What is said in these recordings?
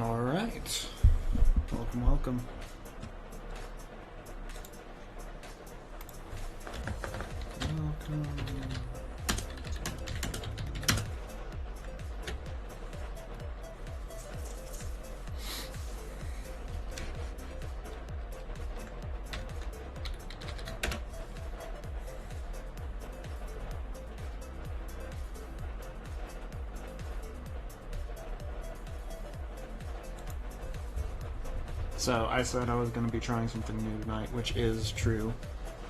Alright. Welcome, welcome. Welcome. So I said I was going to be trying something new tonight, which is true.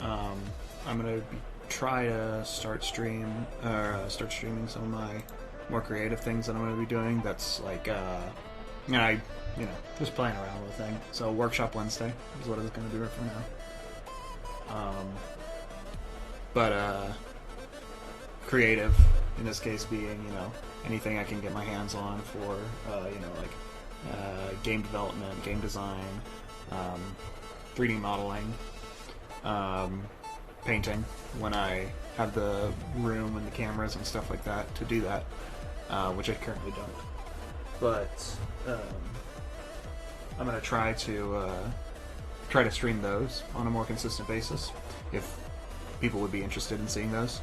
I'm going to try to start streaming some of my more creative things that I'm going to be doing. That's like, just playing around with a thing. So Workshop Wednesday is what I was going to do it for now. But creative, in this case being, anything I can get my hands on for, game development, game design, 3D modeling, painting, when I have the room and the cameras and stuff like that to do that, which I currently don't. But I'm going to try to stream those on a more consistent basis, if people would be interested in seeing those.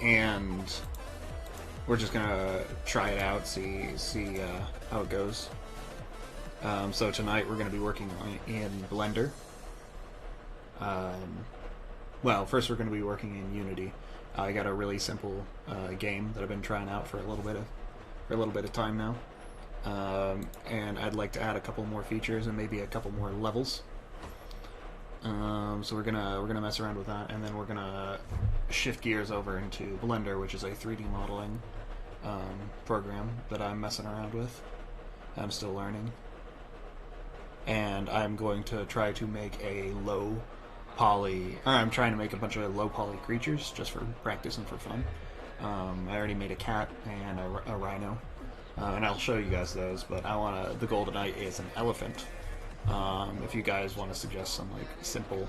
And we're just gonna try it out, see how it goes. So tonight we're gonna be working in Blender. Well, first we're gonna be working in Unity. I got a really simple game that I've been trying out for a little bit of time now, and I'd like to add a couple more features and maybe a couple more levels. So we're gonna mess around with that, and then we're gonna shift gears over into Blender, which is a 3D modeling program that I'm messing around with. I'm still learning, and I'm going to try to make a low poly. I'm trying to make a bunch of low poly creatures just for practice and for fun. I already made a cat and a rhino, and I'll show you guys those. But the goal tonight is an elephant. If you guys want to suggest some like simple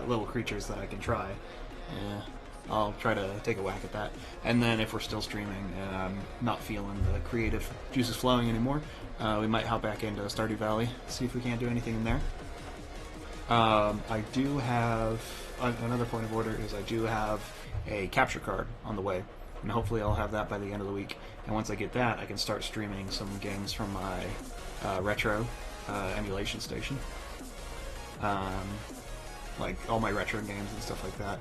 little creatures that I can try, I'll try to take a whack at that. And then if we're still streaming and I'm not feeling the creative juices flowing anymore, we might hop back into Stardew Valley, see if we can't do anything in there. I do have another point of order is I do have a capture card on the way, and hopefully I'll have that by the end of the week. And once I get that, I can start streaming some games from my retro emulation station, like all my retro games and stuff like that,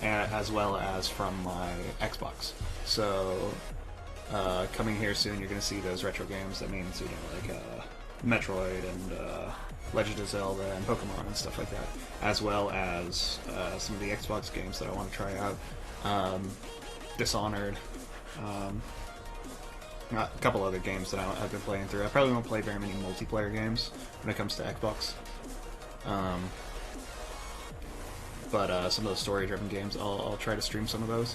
as well as from my Xbox. So coming here soon, you're going to see those retro games. That means like Metroid and Legend of Zelda and Pokemon and stuff like that, as well as some of the Xbox games that I want to try out. Dishonored, a couple other games that I've been playing through. I probably won't play very many multiplayer games when it comes to Xbox, but some of the story-driven games, I'll try to stream some of those.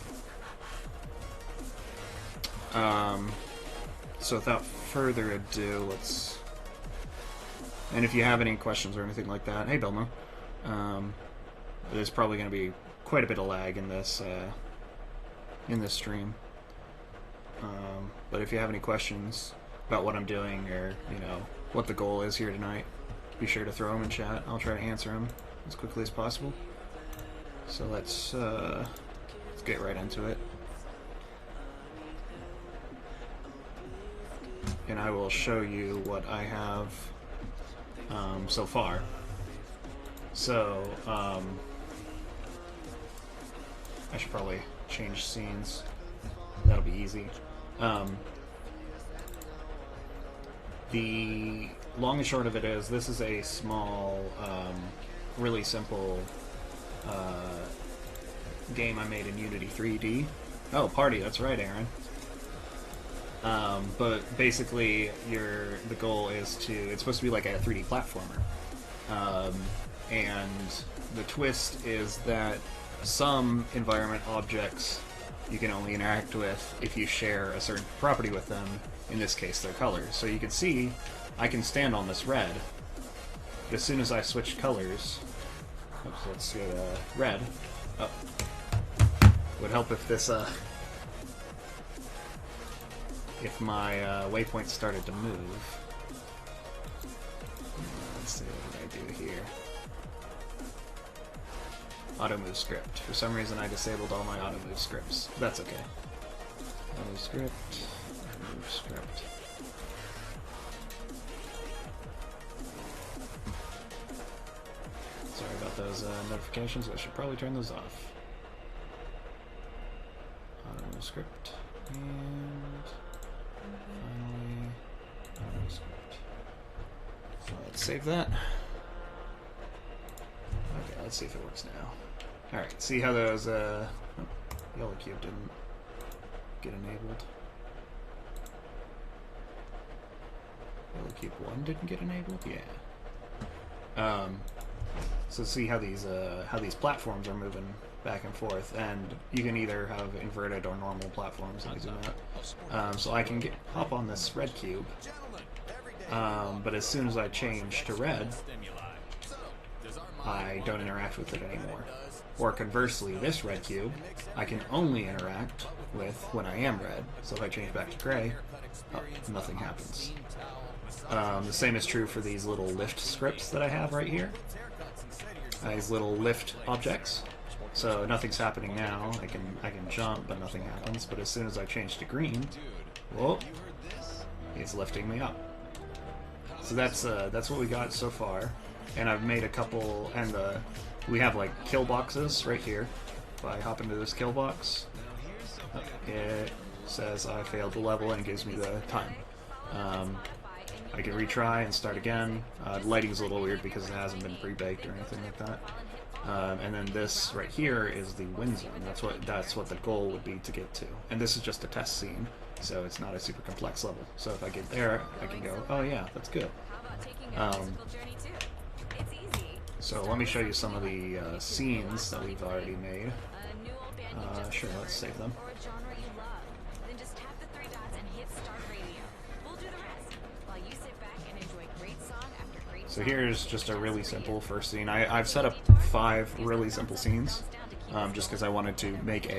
So without further ado, let's... And if you have any questions or anything like that, hey Belmo, there's probably going to be quite a bit of lag in this stream. But if you have any questions about what I'm doing, or what the goal is here tonight, be sure to throw them in chat. I'll try to answer them as quickly as possible. So let's get right into it, and I will show you what I have so far. So I should probably change scenes. That'll be easy. The long and short of it is, this is a small, really simple game I made in Unity 3D. Oh, party, that's right, Aaron. But basically, the goal is it's supposed to be like a 3D platformer. And the twist is that some environment objects you can only interact with if you share a certain property with them, in this case their colors. So you can see I can stand on this red, but as soon as I switch colors, oops, let's go to red, oh, Would help if this, if my waypoint started to move. Let's see what I do here. Auto move script. For some reason I disabled all my auto move scripts. That's okay. Auto script, move script. Sorry about those notifications. I should probably turn those off. Auto move script. And finally, auto move script. So let's save that. Okay, let's see if it works now. Alright, see how those, yellow cube didn't get enabled. Yellow cube 1 didn't get enabled? Yeah. So see how these platforms are moving back and forth, and you can either have inverted or normal platforms like that. So I can hop on this red cube, but as soon as I change to red, I don't interact with it anymore. Or conversely, this red cube, I can only interact with when I am red. So if I change back to gray, nothing happens. The same is true for these little lift scripts that I have right here. These little lift objects. So nothing's happening now. I can jump, but nothing happens. But as soon as I change to green, whoa, it's lifting me up. So that's what we got so far. And I've made a couple, and we have like kill boxes right here. If I hop into this kill box, it says I failed the level and gives me the time. I can retry and start again. Lighting's a little weird because it hasn't been pre-baked or anything like that. And then this right here is the win zone. That's what the goal would be to get to. And this is just a test scene, so it's not a super complex level. So if I get there, I can go, oh yeah, that's good. So let me show you some of the scenes that we've already made. Sure, let's save them. So here's just a really simple first scene. I've set up 5 really simple scenes, just because I wanted to make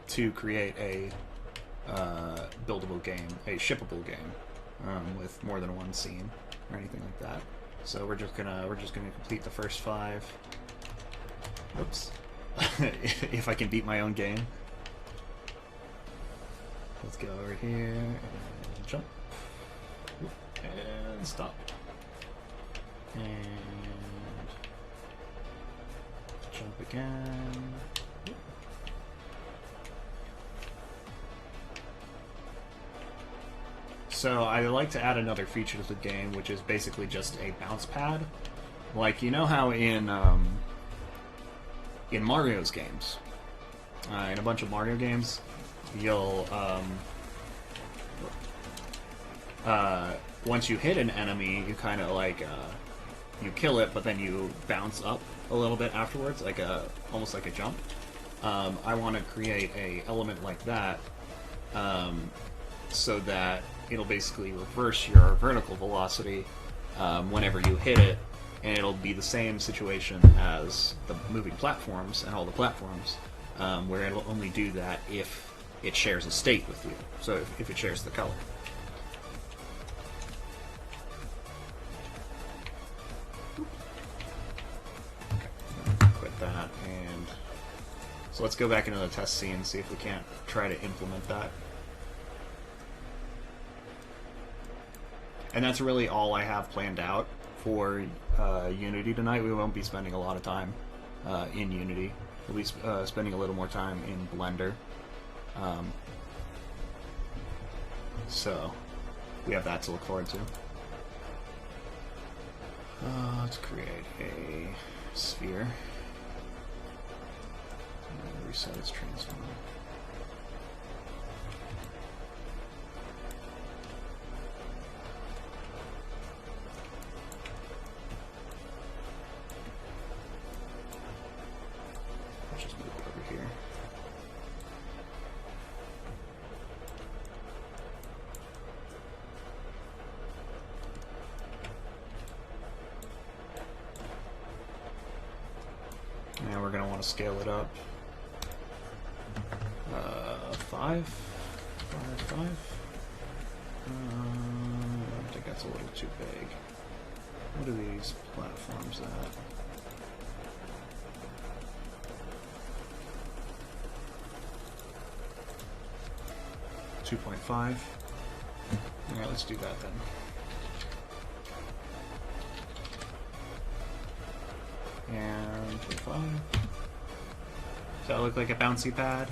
to create a buildable game, a shippable game, with more than one scene or anything like that. So we're just gonna complete the first 5. Oops. If I can beat my own game. Let's go over here and jump. And stop. And jump again. So I like to add another feature to the game, which is basically just a bounce pad. Like, you know how in Mario's games, in a bunch of Mario games, you'll once you hit an enemy, you kind of like you kill it, but then you bounce up a little bit afterwards, like almost like a jump. I want to create a element like that, so that it'll basically reverse your vertical velocity whenever you hit it, and it'll be the same situation as the moving platforms and all the platforms, where it'll only do that if it shares a state with you. So if it shares the color. Quit that, and so let's go back into the test scene and see if we can't try to implement that. And that's really all I have planned out for Unity tonight. We won't be spending a lot of time in Unity. We'll be spending a little more time in Blender. So we have that to look forward to. Let's create a sphere. Reset its transform. Just move it over here. And we're going to want to scale it up. 5? 5? I think that's a little too big. What are these platforms at? 2.5. Alright, let's do that then. And 2.5. Does that look like a bouncy pad?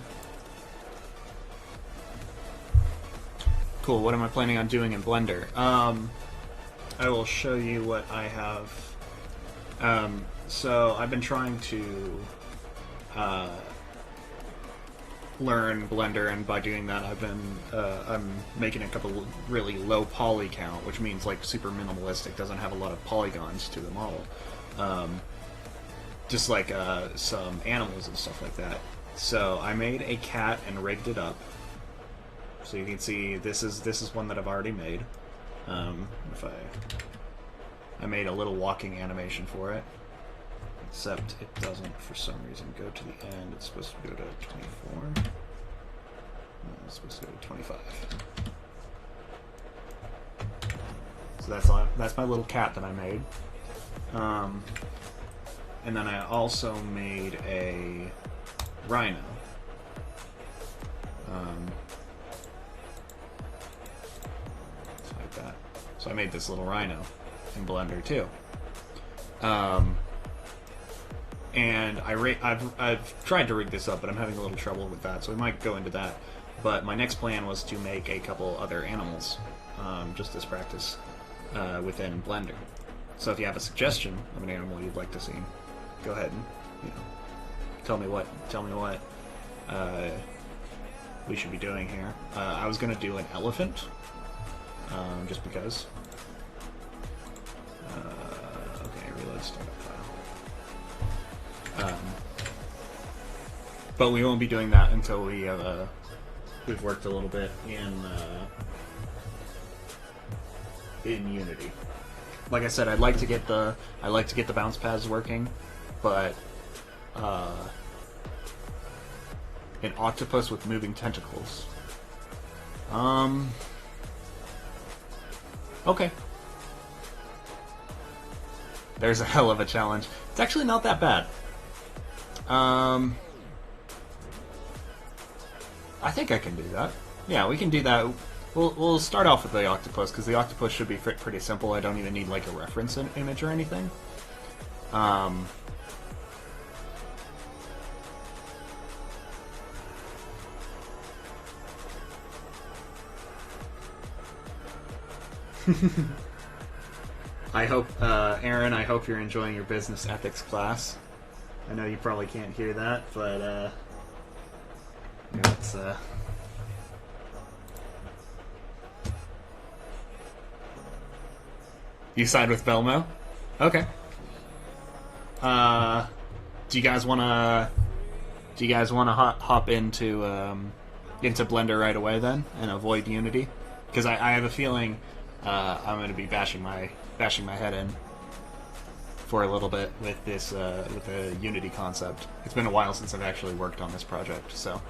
Cool, what am I planning on doing in Blender? I will show you what I have. So I've been trying to learn Blender, and by doing that I've been I'm making a couple really low poly count, which means like super minimalistic, doesn't have a lot of polygons to the model. Just like some animals and stuff like that. So I made a cat and rigged it up. So you can see this is one that I've already made. If I made a little walking animation for it, except it doesn't for some reason go to the end. It's supposed to go to 24. No, it's supposed to go to 25. So that's my little cat that I made. And then I also made a rhino. Like that. So I made this little rhino in Blender too. And I've tried to rig this up, but I'm having a little trouble with that, so we might go into that. But my next plan was to make a couple other animals, just as practice, within Blender. So if you have a suggestion of an animal you'd like to see, go ahead and tell me what we should be doing here. I was going to do an elephant, just because. Okay, reload startup file. But we won't be doing that until we've worked a little bit in Unity. Like I said, I'd like to get the bounce pads working, but an octopus with moving tentacles. Okay. There's a hell of a challenge. It's actually not that bad. I think I can do that. Yeah, we can do that. We'll start off with the octopus, because the octopus should be pretty simple. I don't even need like a reference image or anything. I hope, Aaron, I hope you're enjoying your business ethics class. I know you probably can't hear that, but, it's, You side with Belmo? Okay. Do you guys wanna hop into Blender right away then, and avoid Unity? Because I have a feeling I'm going to be bashing my head in for a little bit with this with the Unity concept. It's been a while since I've actually worked on this project, so.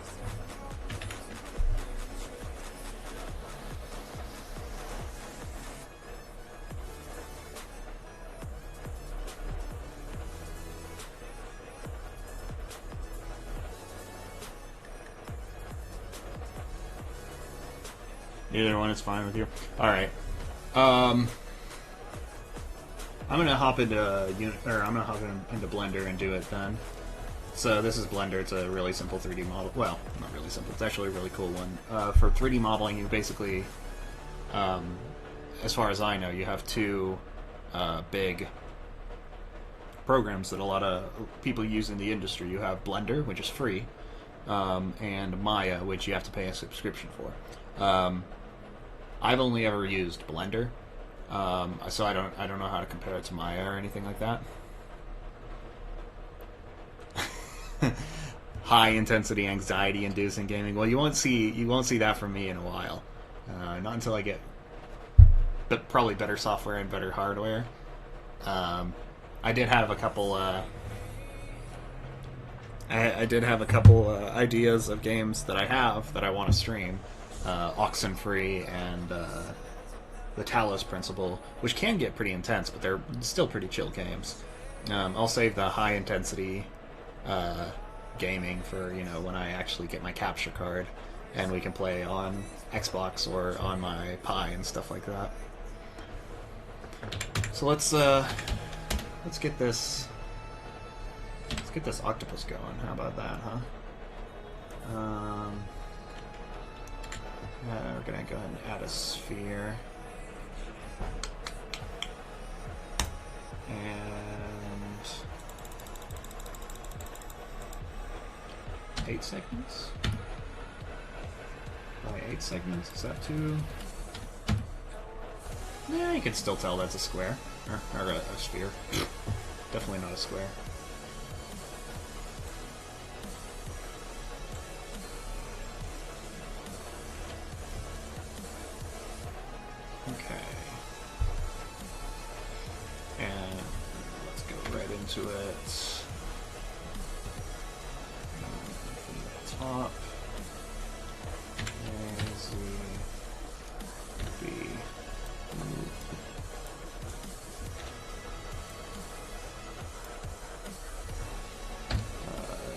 Either one is fine with you. All right. I'm gonna hop into Blender and do it then. So this is Blender. It's a really simple 3D model. Well, not really simple. It's actually a really cool one. For 3D modeling, you basically, as far as I know, you have two big programs that a lot of people use in the industry. You have Blender, which is free, and Maya, which you have to pay a subscription for. I've only ever used Blender, so I don't know how to compare it to Maya or anything like that. High intensity, anxiety inducing gaming. Well, you won't see that from me in a while. Not until I get probably better software and better hardware. I did have a couple I did have a couple ideas of games that I have that I want to stream. Oxenfree and the Talos Principle, which can get pretty intense, but they're still pretty chill games. I'll save the high intensity gaming for, you know, when I actually get my capture card and we can play on Xbox or on my Pi and stuff like that. So let's get this octopus going. How about that, huh? We're gonna go ahead and add a sphere. And 8 segments? Only 8 segments? Is that too... Yeah, you can still tell that's a square. Or a sphere. Definitely not a square. Okay. And let's go right into it. From the top. A, Z, B,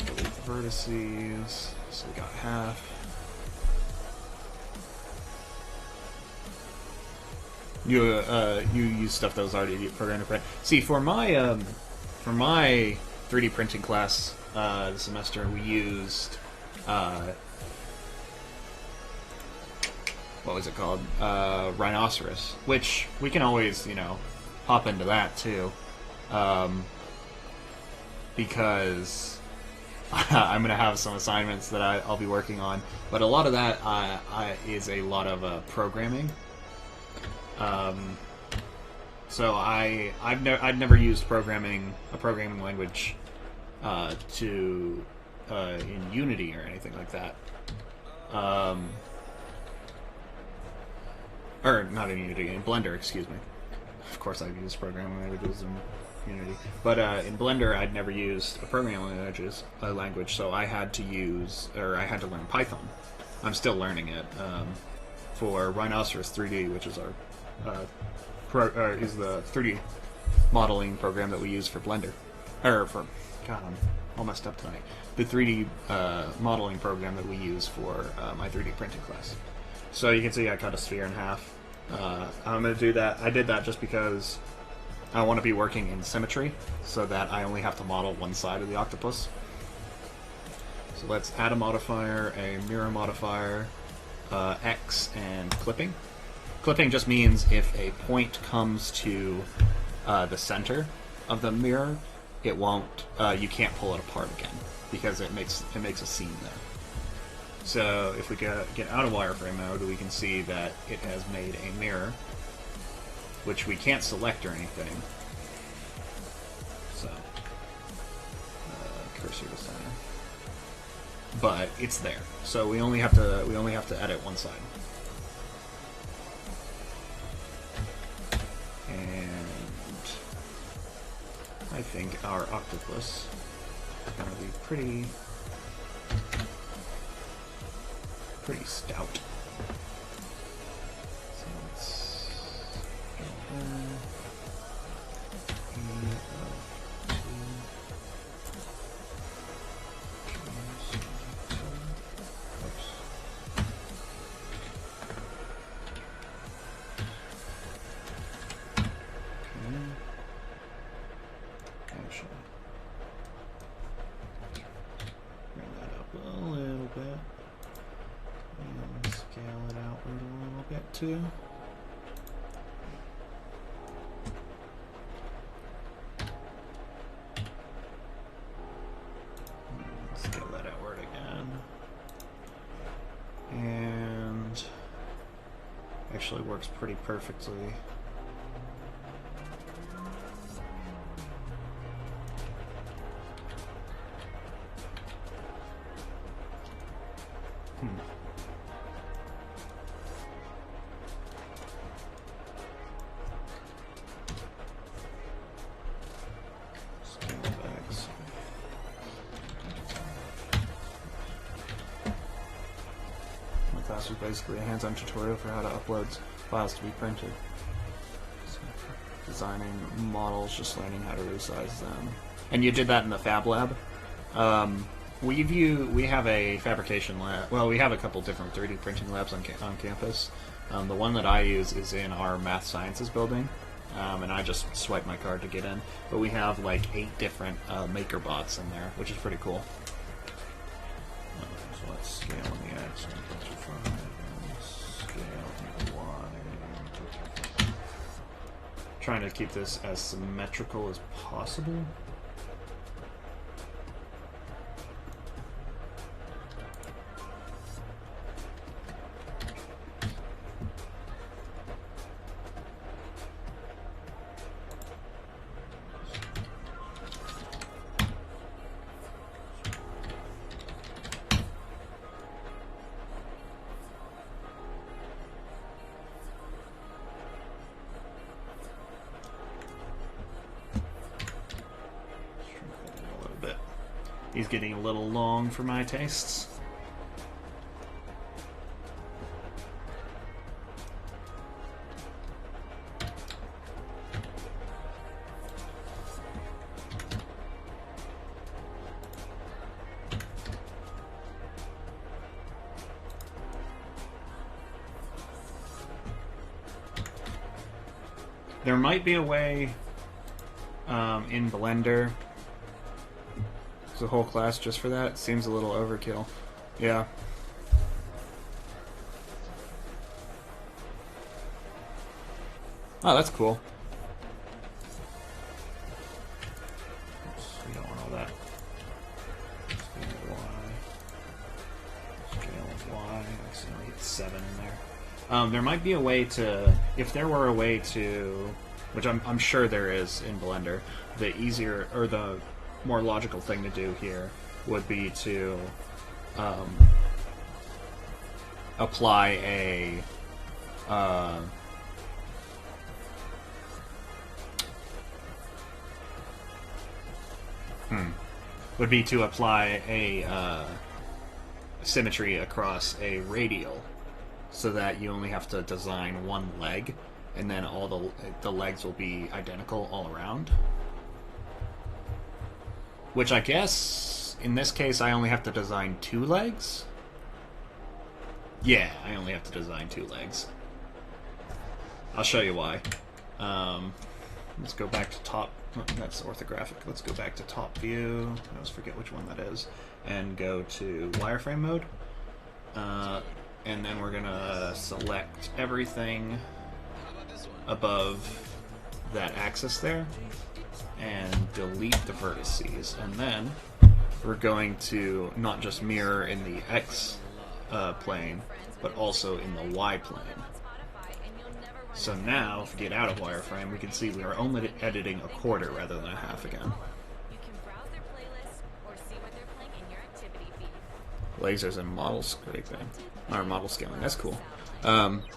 delete the vertices. So we got half. You use stuff that was already programmed to print. See, for my 3D printing class this semester, we used what was it called? Rhinoceros, which we can always, you know, hop into that too, because I'm gonna have some assignments that I'll be working on. But a lot of that is a lot of programming. So I'd never used a programming language in Unity or anything like that. Or not in Unity, in Blender, excuse me. Of course, I've used programming languages in Unity, but in Blender, I'd never used a programming language, so I had to learn Python. I'm still learning it for Rhinoceros 3D, which is our is the 3D modeling program that we use for Blender. God, I'm all messed up tonight. The 3D modeling program that we use for my 3D printing class. So you can see I cut a sphere in half. I'm going to do that. I did that just because I want to be working in symmetry, so that I only have to model one side of the octopus. So let's add a modifier, a mirror modifier, X, and clipping. Clipping just means if a point comes to the center of the mirror, it won't. You can't pull it apart again because it makes a seam there. So if we get out of wireframe mode, we can see that it has made a mirror, which we can't select or anything. So cursor to center, but it's there. So we only have to edit one side. And I think our octopus is going to be pretty stout. So let's go there. Too. Scale that outward again. And actually works pretty perfectly. class was basically a hands-on tutorial for how to upload files to be printed. So, designing models, just learning how to resize them. And you did that in the Fab Lab. We have a fabrication lab. Well, we have a couple different 3D printing labs on campus. The one that I use is in our math sciences building, and I just swipe my card to get in. But we have like 8 different maker bots in there, which is pretty cool. So let's scale in the X, scale in the Y. Trying to keep this as symmetrical as possible. He's getting a little long for my tastes. There might be a way in Blender. The whole class just for that seems a little overkill. Yeah. Oh, that's cool. Oops, we don't want all that. Scale of Y. Scale of Y. I accidentally hit 7 in there. There might be a way to, if there were a way to, which I'm sure there is in Blender, the easier or the more logical thing to do here would be to apply a symmetry across a radial, so that you only have to design one leg, and then all the legs will be identical all around. Which I guess, in this case, I only have to design 2 legs? Yeah, I only have to design 2 legs. I'll show you why. Let's go back to top. That's orthographic. Let's go back to top view. I always forget which one that is. And go to wireframe mode. And then we're going to select everything above that axis there. And delete the vertices, and then we're going to not just mirror in the X plane, but also in the Y plane. So now, if we get out of wireframe, we can see we are only editing a quarter rather than a half again. Lasers and model scraping, or model scaling, that's cool.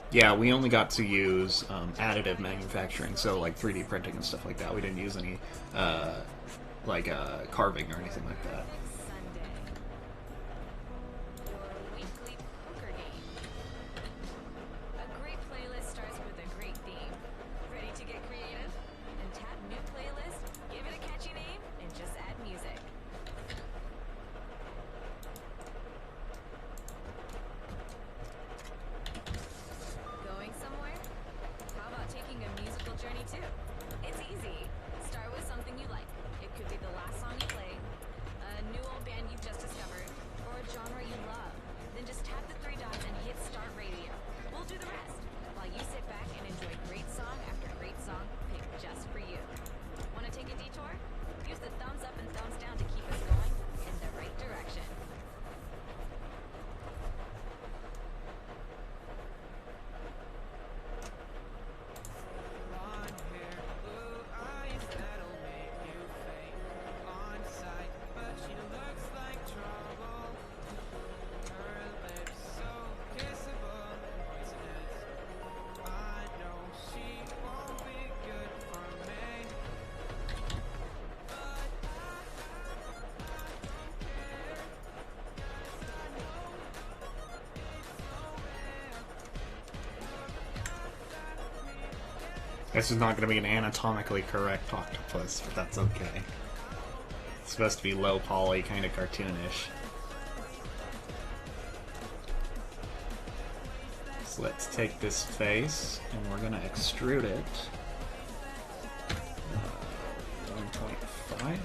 Yeah, we only got to use additive manufacturing, so like 3D printing and stuff like that. We didn't use any carving or anything like that. It's easy. Start with something you like. It could be the last song you play, a new This is not going to be an anatomically correct octopus, but that's okay. It's supposed to be low poly, kind of cartoonish. So let's take this face, and we're going to extrude it. 1.5?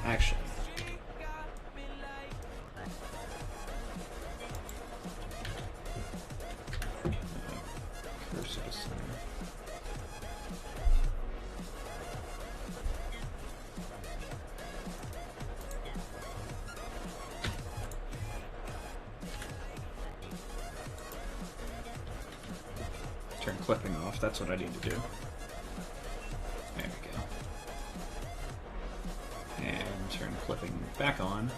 Actually. Cursor to center. Turn clipping off, that's what I need to do. There we go. And turn clipping back on.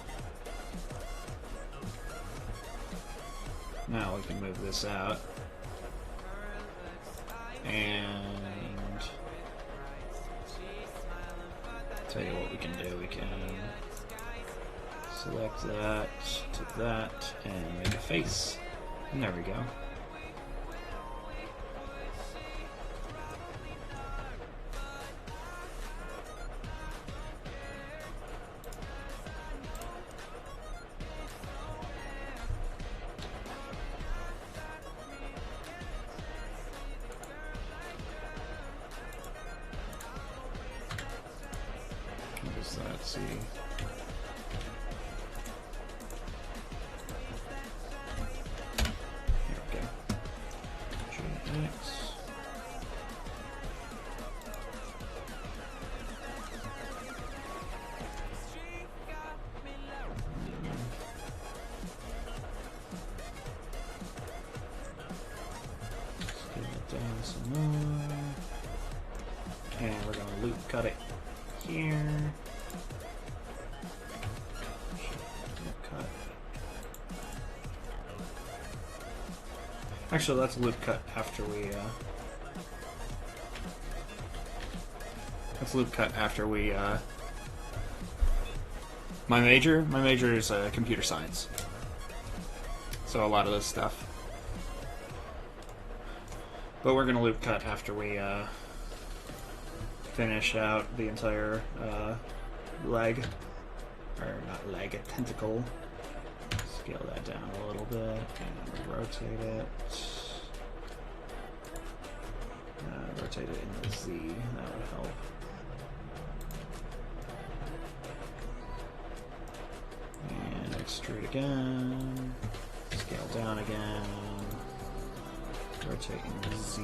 Now we can move this out. And tell you what we can do. We can select that to that and make a face. And there we go. Let's see. Here we go. GX. Scale it down some more. And we're going to loop cut it here. Actually, let's loop cut after we. Let's loop cut after we. My major is computer science, so a lot of this stuff. But we're gonna loop cut after we finish out the entire leg, or not leg, a tentacle. Scale that down a little bit and rotate it. Rotate it into Z, that would help. And extrude again. Scale down again. Rotate into Z.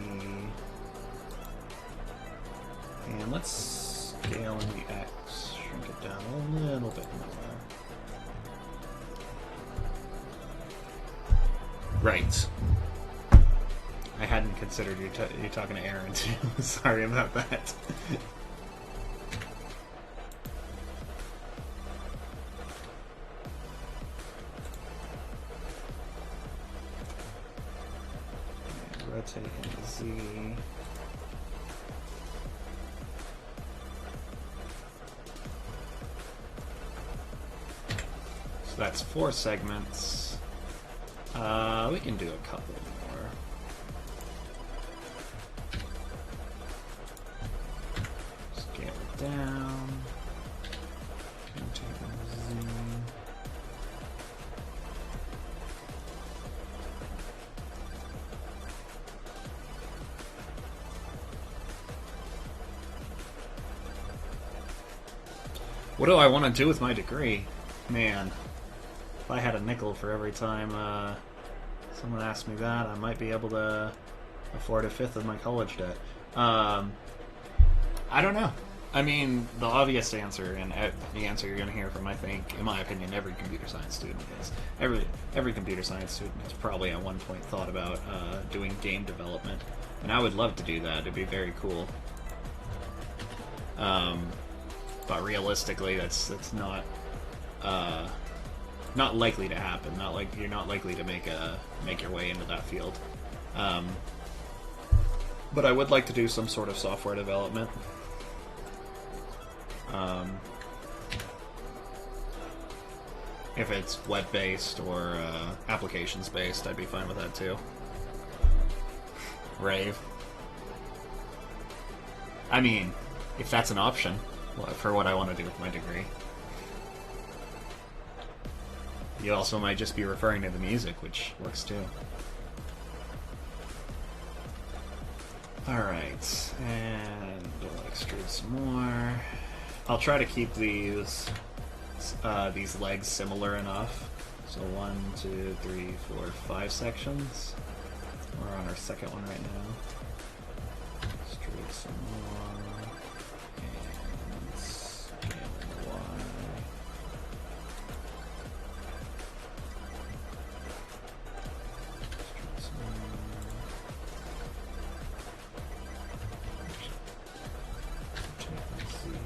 And let's scale in the X. Shrink it down a little bit more. Right. I hadn't considered you talking to Aaron too. Sorry about that. Rotate into Z. So that's 4 segments. We can do a couple more. Scale it down. Zoom. What do I want to do with my degree? Man, if I had a nickel for every time someone asked me that, I might be able to afford a fifth of my college debt. I don't know. I mean, the obvious answer, and the answer you're going to hear from, I think, in my opinion, every computer science student is, every computer science student has probably at one point thought about doing game development, and I would love to do that. It'd be very cool. But realistically, that's not likely to happen. You're not likely to make your way into that field. But I would like to do some sort of software development. If it's web-based or applications-based, I'd be fine with that too. rave. I mean, if that's an option for what I want to do with my degree. You also might just be referring to the music, which works too. Alright, and we'll extrude some more. I'll try to keep these legs similar enough. So 1, 2, 3, 4, 5 sections. We're on our second one right now. Extrude some more. And scale the Y. Extrude some more. Check and see.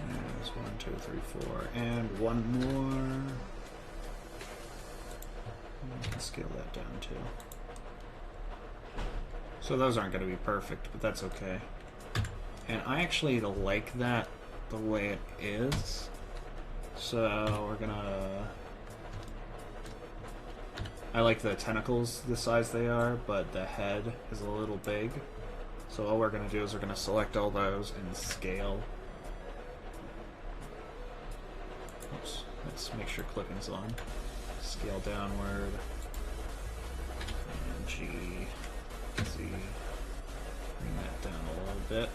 There's 1, 2, 3, 4, and one more. I can scale that down too. So those aren't going to be perfect, but that's okay. And I actually like that the way it is. So we're gonna... I like the tentacles the size they are, but the head is a little big. So all we're gonna do is we're gonna select all those and scale. Oops, let's make sure clipping's on. Scale downward. And G, Z. Bring that down a little bit.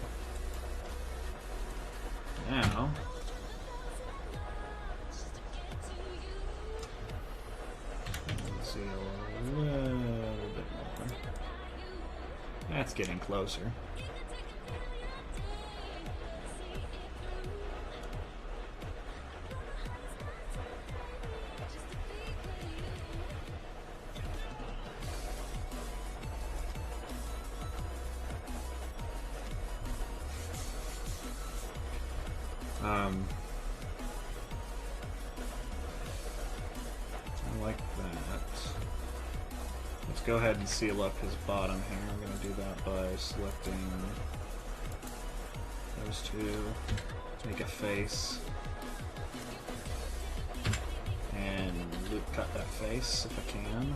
Now, let's see a little bit more. That's getting closer. I like that. Let's go ahead and seal up his bottom here. I'm going to do that by selecting those two to make a face. And loop cut that face if I can,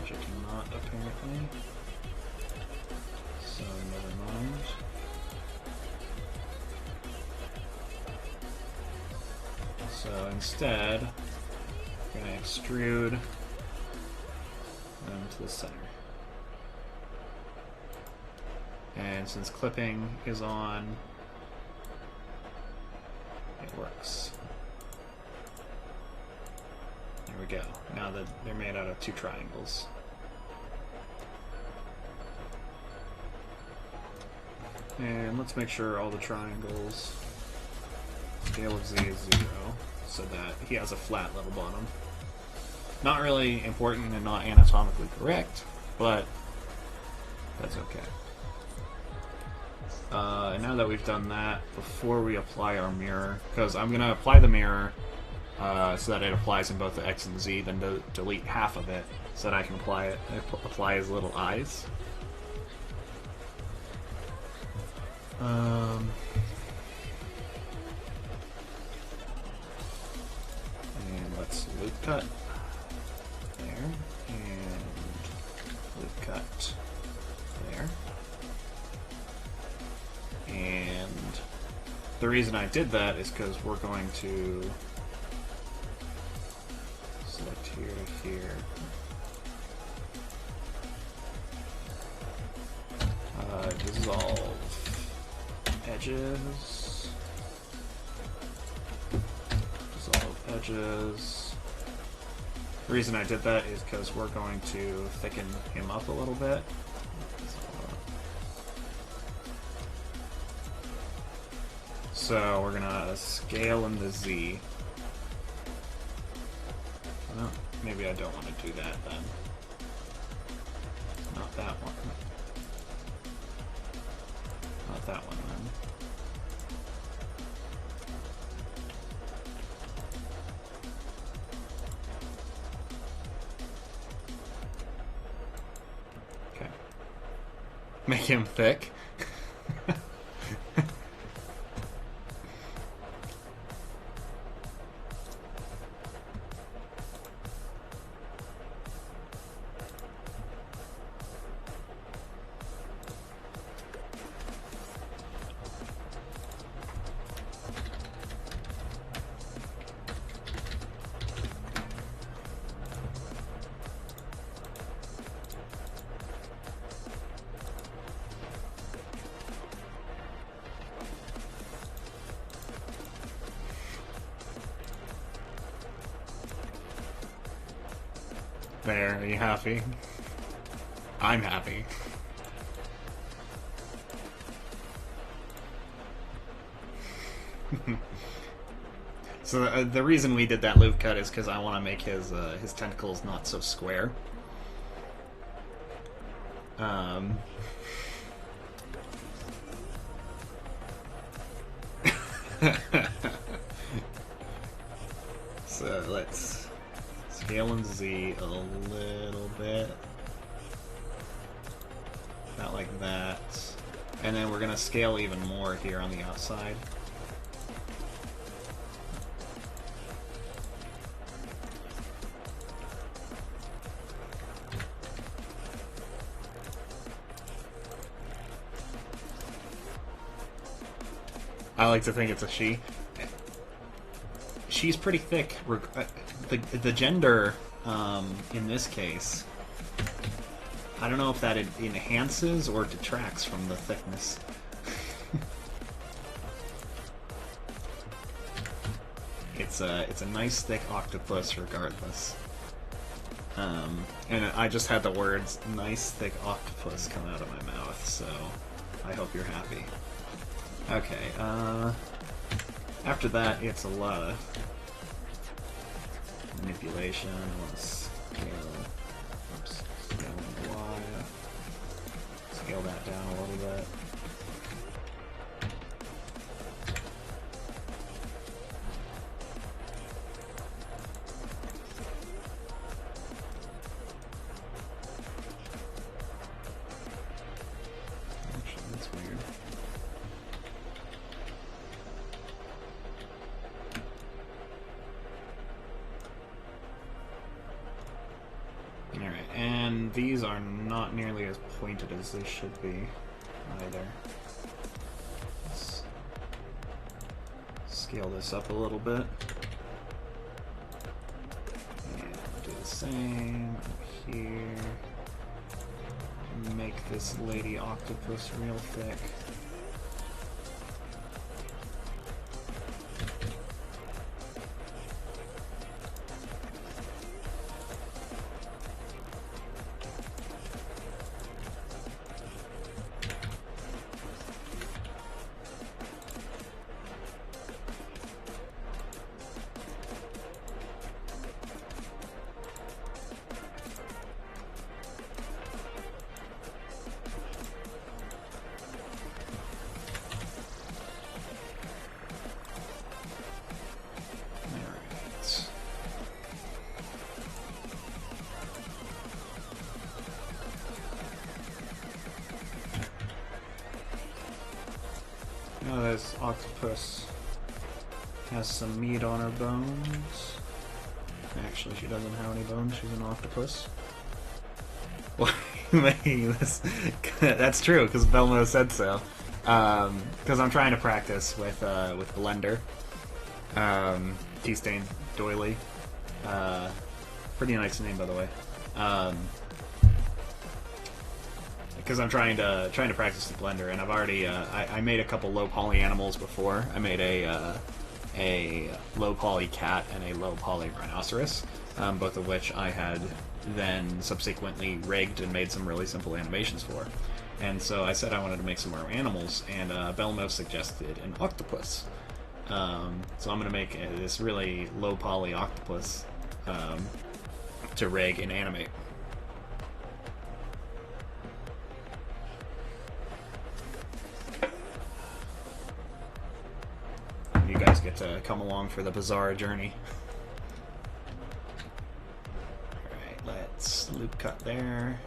which I cannot apparently. So never mind. So instead, I'm going to extrude them to the center. And since clipping is on, it works. There we go. Now that they're made out of two triangles. And let's make sure all the triangles, scale of Z is 0. So that he has a flat level bottom. Not really important and not anatomically correct, but that's okay. And now that we've done that, before we apply our mirror, because I'm going to apply the mirror so that it applies in both the X and Z, then delete half of it so that I can apply his little eyes. And let's loop cut there, and loop cut there. And the reason I did that is because we're going to select here to here. Dissolve edges. Dissolve edges. The reason I did that is because we're going to thicken him up a little bit. So we're gonna scale in the Z. Well, maybe I don't want to do that then. Not that one. Not that one then. Make him thick. There, are you happy? I'm happy. So the reason we did that loop cut is because I want to make his tentacles not so square. So let's scale in Z a little bit. Not like that. And then we're going to scale even more here on the outside. I like to think it's a she. She's pretty thick. The gender, in this case, I don't know if that enhances or detracts from the thickness. It's a nice thick octopus regardless. And I just had the words "nice thick octopus" come out of my mouth, so I hope you're happy. Okay, after that, it's a lot of manipulation. Let's scale the Y. Scale that down a little bit. Actually, that's weird. Alright, and these are not nearly as pointed as they should be, either. Let's scale this up a little bit. And do the same up here. Make this lady octopus real thick. Now this octopus has some meat on her bones. Actually, she doesn't have any bones. She's an octopus. Why are you making this? That's true, because Belmo said so. Because I'm trying to practice with Blender. T-Stain Doily. Pretty nice name, by the way. Because I'm trying to practice the Blender, and I've already I made a couple low poly animals before. I made a low poly cat and a low poly rhinoceros, both of which I had then subsequently rigged and made some really simple animations for. And so I said I wanted to make some more animals, and Belmo suggested an octopus. So I'm going to make this really low poly octopus to rig and animate. You guys get to come along for the bizarre journey. Alright, let's loop cut there.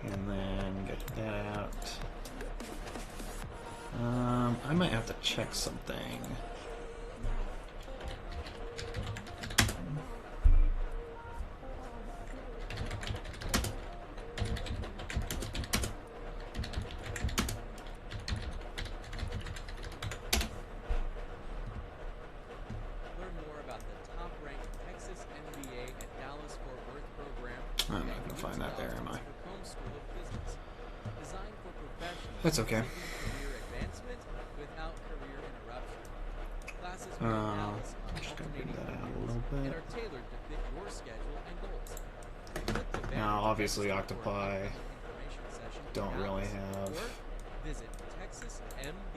And then get that out. I might have to check something. I'm not gonna find that there, am I? That's okay. Just gonna bring that out a little bit. Now, obviously, octopi don't really have. Visit texasmbadfw.info.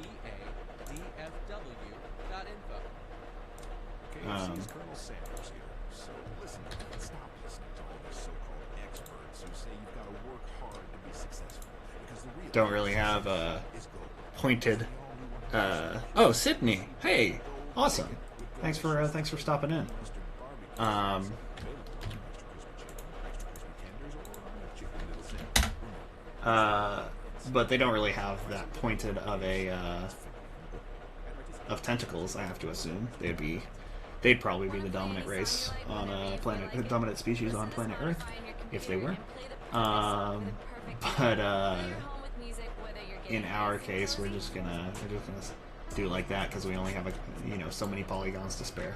KFC's Colonel Sanders here. So listen, stop listening to all these so-called experts who say you've got to work hard to be successful. Because the real Don't really have a pointed. Oh, Sydney. Hey, awesome. Thanks for stopping in. But they don't really have that pointed of a of tentacles. I have to assume they'd probably be the dominant race on a planet, the dominant species on planet Earth, if they were. But in our case, we're just gonna do it like that because we only have so many polygons to spare.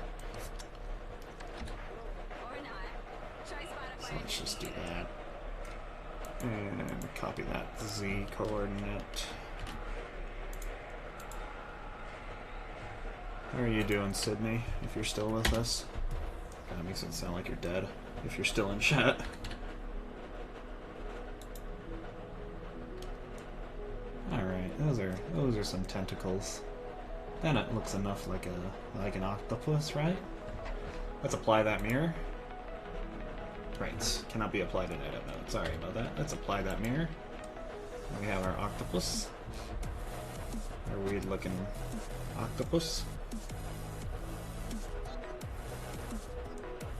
So let's just do that. And copy that Z coordinate. How are you doing, Sydney, if you're still with us? That makes it sound like you're dead, if you're still in chat. Alright, those are some tentacles. Then it looks enough like an octopus, right? Let's apply that mirror. Right, cannot be applied in edit mode. Sorry about that. Let's apply that mirror. We have our octopus. Our weird looking octopus.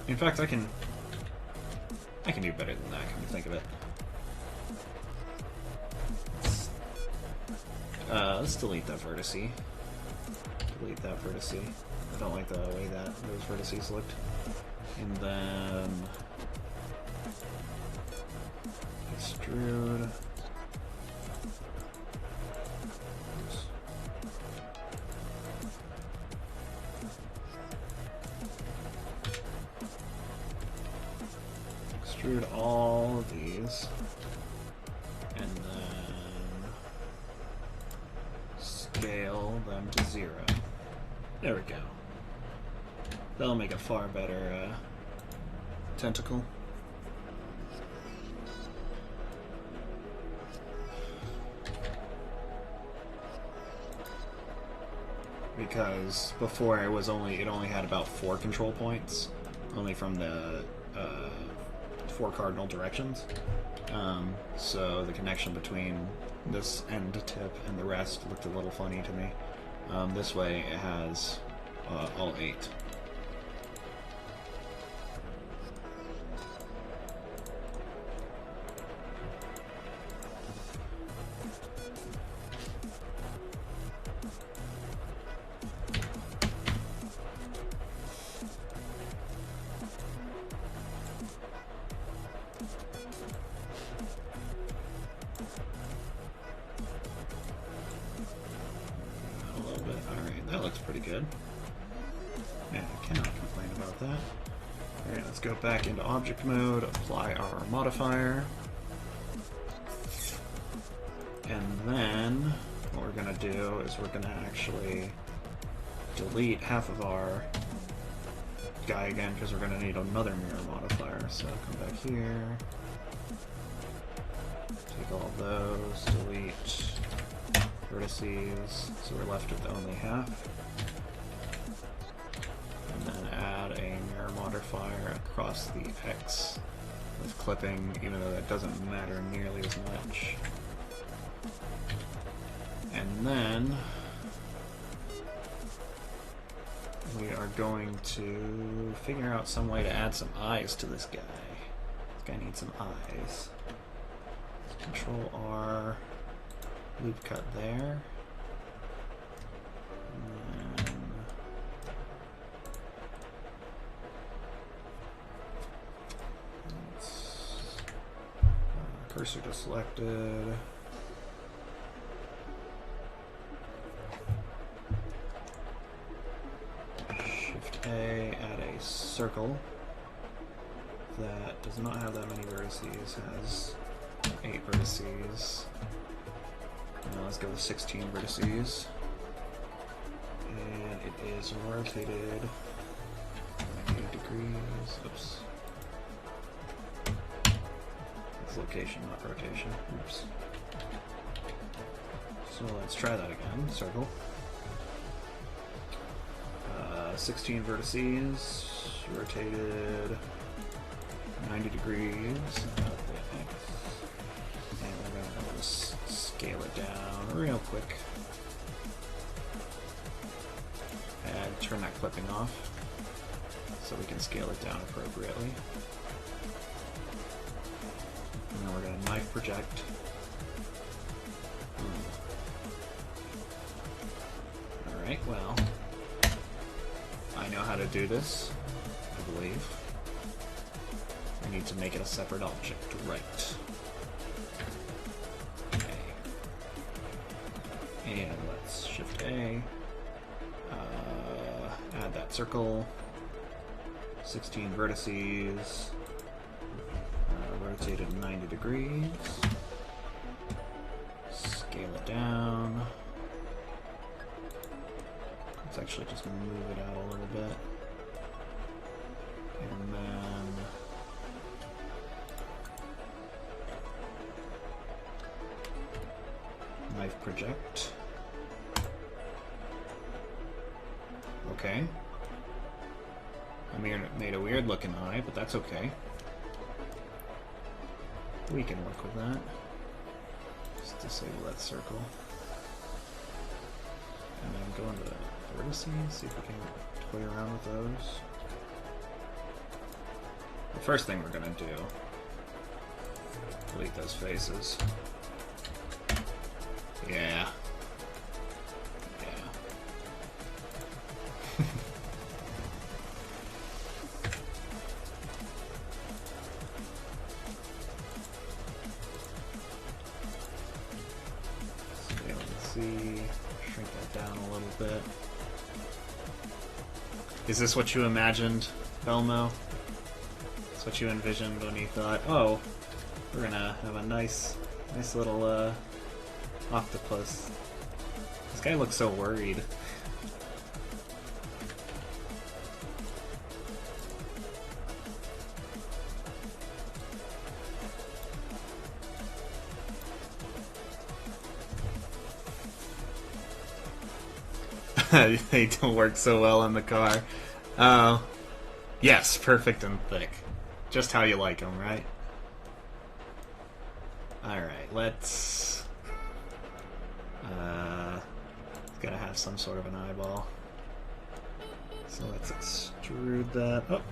In fact, I can do better than that, come to think of it. Let's delete that vertice. Delete that vertice. I don't like the way that those vertices looked. And then extrude. Oops. Extrude all of these, and then scale them to 0. There we go. That'll make a far better tentacle. Because before it only had about 4 control points, only from the 4 cardinal directions. So the connection between this end tip and the rest looked a little funny to me. This way it has all 8. That looks pretty good. Yeah, I cannot complain about that. Alright, let's go back into object mode, apply our modifier. And then what we're going to do is we're going to actually delete half of our guy again because we're going to need another mirror modifier. So come back here, take all those, delete vertices, so we're left with only half. And then add a mirror modifier across the X with clipping, even though that doesn't matter nearly as much. And then we are going to figure out some way to add some eyes to this guy. This guy needs some eyes. Control R, loop cut there. And then cursor just selected. Shift A, add a circle that does not have that many vertices, has 8 vertices. Now let's go with 16 vertices. And it is rotated 90 degrees. Oops. It's location, not rotation. Oops. So let's try that again. Circle. 16 vertices, rotated 90 degrees. And we're going to just scale it down real quick. And turn that clipping off so we can scale it down appropriately. And then we're going to knife project. Alright, well, I know how to do this, I believe. I need to make it a separate object, right. Okay. And let's Shift A. Add that circle. 16 vertices. Rotate it 90 degrees. Scale it down. Let's actually just move it out a little bit. And then knife project. Okay. I mean, it made a weird looking eye, but that's okay. We can work with that. Just disable that circle. And then go into vertices, see if we can play around with those. The first thing we're gonna do, delete those faces. Yeah. Shrink that down a little bit. Is this what you imagined, Belmo? Is what you envisioned when you thought, oh, we're gonna have a nice little octopus. This guy looks so worried. They don't work so well in the car. Yes, perfect and thick. Just how you like them, right? Alright, let's... it's gotta have some sort of an eyeball. So let's extrude that. Oh!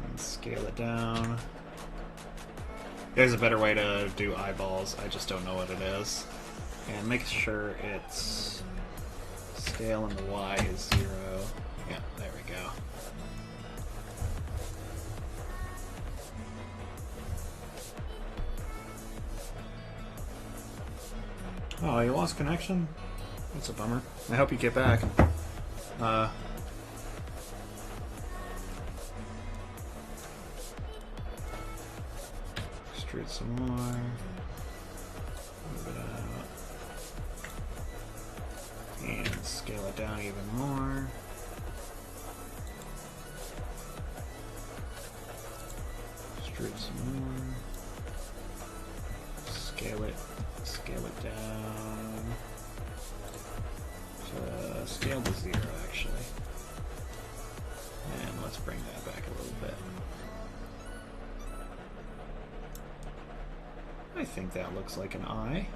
And scale it down. There's a better way to do eyeballs, I just don't know what it is. And make sure its scale in the Y is 0. Yeah, there we go. Oh, you lost connection? That's a bummer. I hope you get back. Extrude some more. Move it out. And scale it down even more. Extrude some more. Scale it down. Scale to 0 actually. And let's bring that back a little bit. I think that looks like an eye,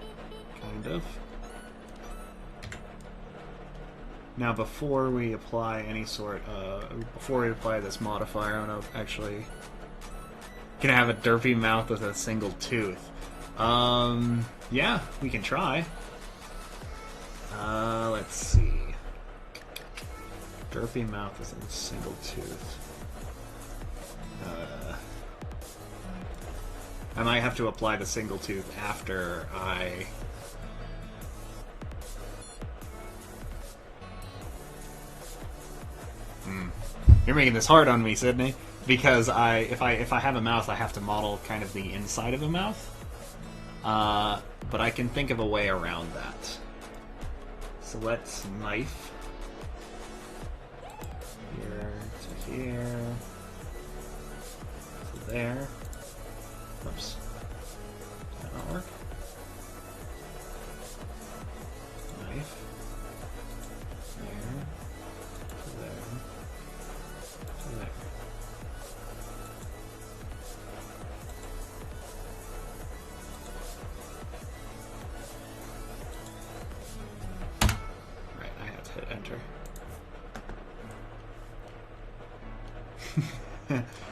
kind of. Now, before we apply any sort before we apply this modifier, I'm gonna actually gonna have a derpy mouth with a single tooth. Yeah, we can try. Let's see. Derpy mouth with a single tooth. I might have to apply the single tooth after I... You're making this hard on me, Sydney. Because if I have a mouth, I have to model kind of the inside of a mouth. But I can think of a way around that. So let's knife. Here to here. To there. Oops. Did that not work? Knife. There. To there. To there. Right, I have to hit enter.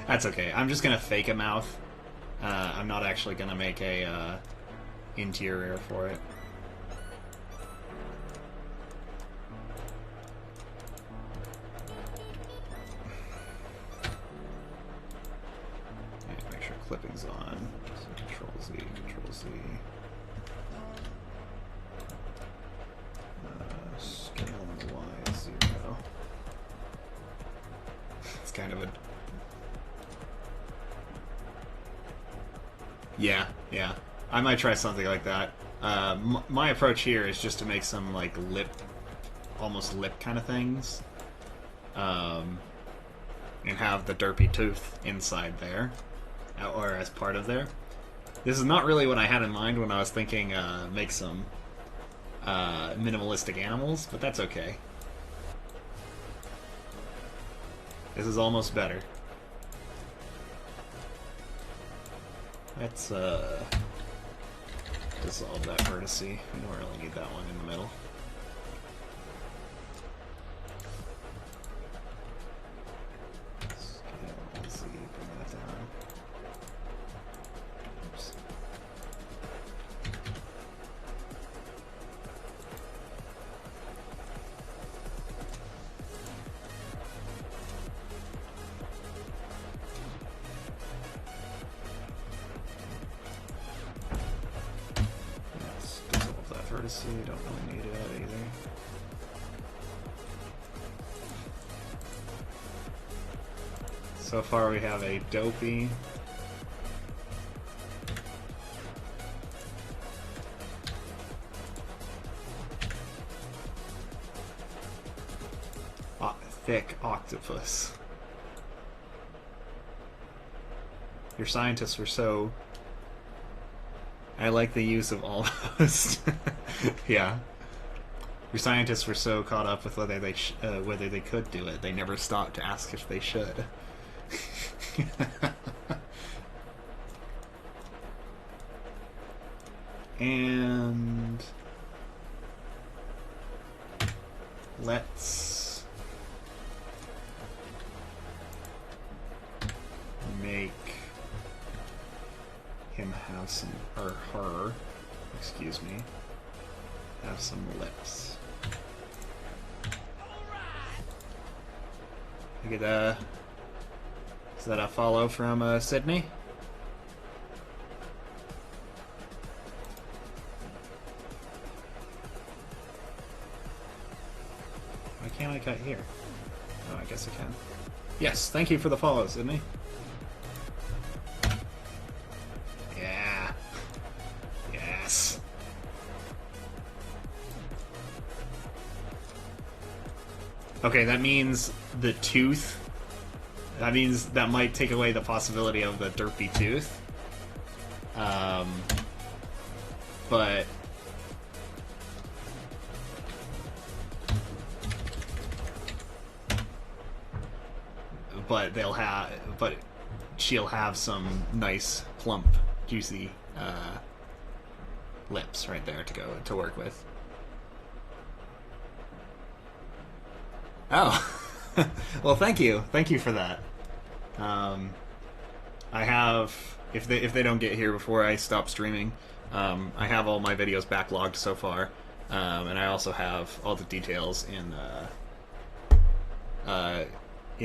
That's okay. I'm just gonna fake a mouth. I'm not actually gonna make a interior for it. And make sure clipping's on. So Control Z, Control Z. Scale on the Y is 0. It's kind of a... Yeah. I might try something like that. My approach here is just to make some, like, almost lip kind of things. And have the derpy tooth inside there. Or as part of there. This is not really what I had in mind when I was thinking make some minimalistic animals, but that's okay. This is almost better. Let's dissolve that vertice. We don't really need that one in the middle. Scale Z, bring that down. Oops. Vertice, don't really need it either. So far we have a dopey. Thick octopus. Your scientists were so... I like the use of almost. Yeah. Your scientists were so caught up with whether they could do it, they never stopped to ask if they should. And let's make him have some, or her, excuse me, have some lips. Look at is that a follow from Sydney? Why can't I cut here? Oh, I guess I can. Yes, thank you for the follow, Sydney. Yeah. Yes. Okay, that means the tooth. That means that might take away the possibility of the derpy tooth. But they'll have, but she'll have some nice, plump, juicy lips right there to work with. Oh, well, thank you for that. I have, if they don't get here before I stop streaming, I have all my videos backlogged so far, and I also have all the details in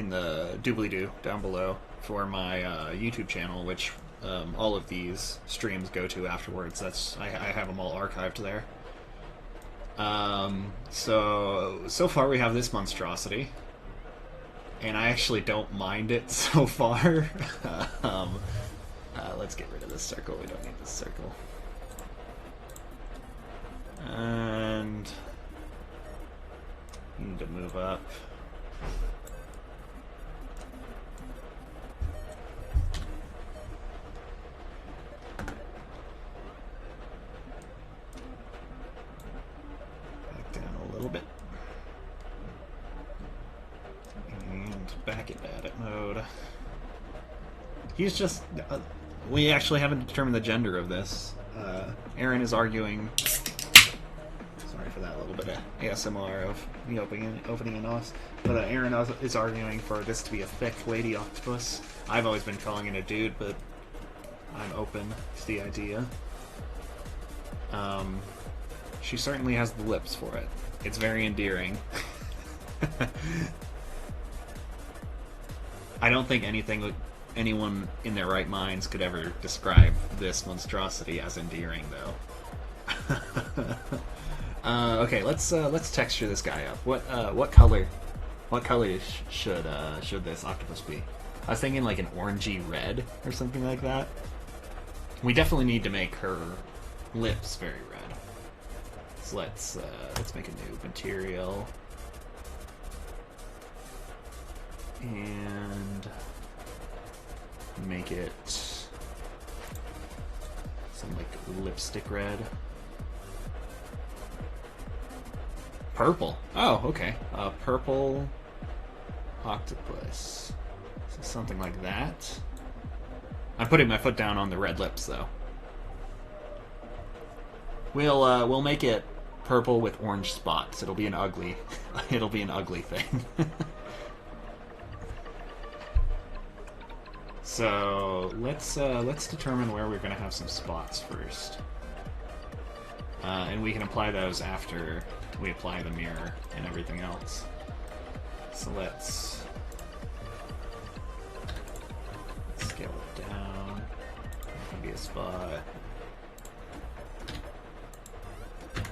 the doobly-doo down below for my YouTube channel, which all of these streams go to afterwards. I have them all archived there. So far we have this monstrosity, and I actually don't mind it so far. Let's get rid of this circle. We don't need this circle. And we need to move up. Back down a little bit. And back at edit mode. He's just... we actually haven't determined the gender of this. Aaron is arguing... Sorry for that little bit of ASMR of the opening and offs. But Aaron is arguing for this to be a thick lady octopus. I've always been calling it a dude, but I'm open to the idea. She certainly has the lips for it. It's very endearing. I don't think anyone in their right minds could ever describe this monstrosity as endearing, though. Okay, let's texture this guy up. What color should this octopus be? I was thinking like an orangey red or something like that. We definitely need to make her lips very red. So let's make a new material. And make it some like lipstick red. Purple. Oh, okay. Purple octopus. So something like that. I'm putting my foot down on the red lips, though. We'll make it purple with orange spots. It'll be an ugly thing. So let's determine where we're going to have some spots first, and we can apply those after we apply the mirror and everything else. So let's scale it down. There can be a spot.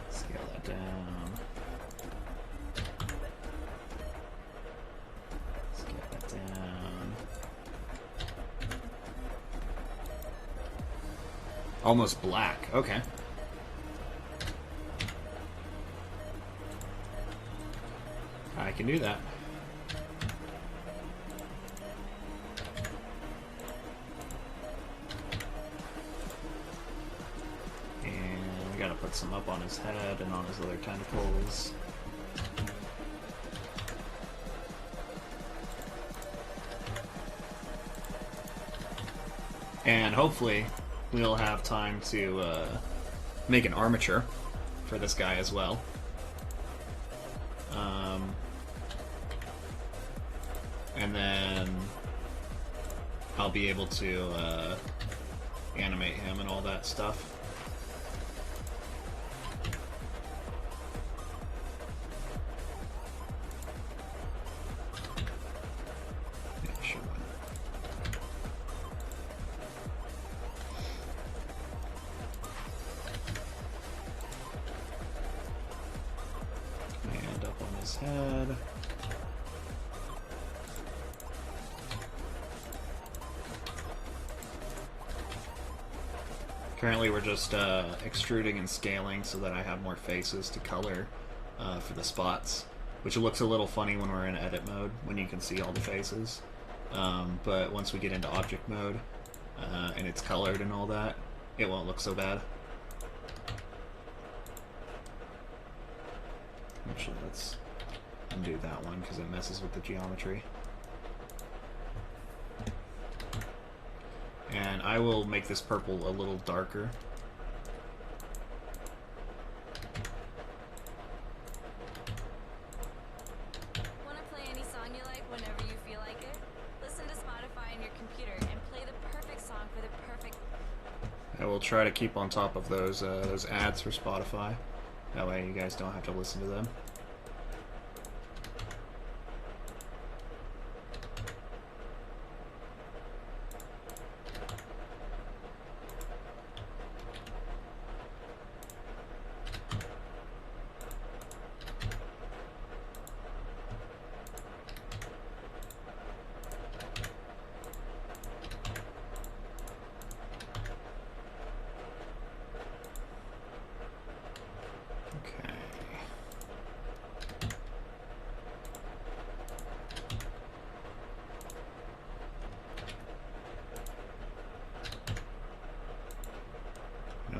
Scale that down. Scale that down. Almost black. Okay. I can do that. And we gotta put some up on his head and on his other tentacles. And hopefully we'll have time to make an armature for this guy as well. And then I'll be able to animate him and all that stuff. Yeah, sure. And up on his head. Currently we're just extruding and scaling so that I have more faces to color for the spots, which looks a little funny when we're in edit mode, when you can see all the faces. But once we get into object mode and it's colored and all that, it won't look so bad. Actually, let's undo that one because it messes with the geometry. And I will make this purple a little darker. will try to keep on top of those ads for Spotify. That way you guys don't have to listen to them.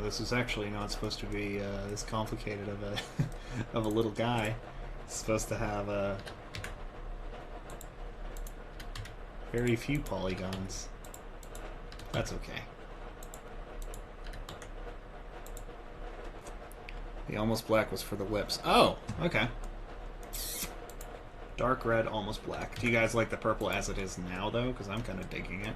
This is actually not supposed to be this complicated of a of a little guy. It's supposed to have very few polygons. That's okay. The almost black was for the lips. Oh, okay. Dark red, almost black. Do you guys like the purple as it is now, though? Because I'm kind of digging it.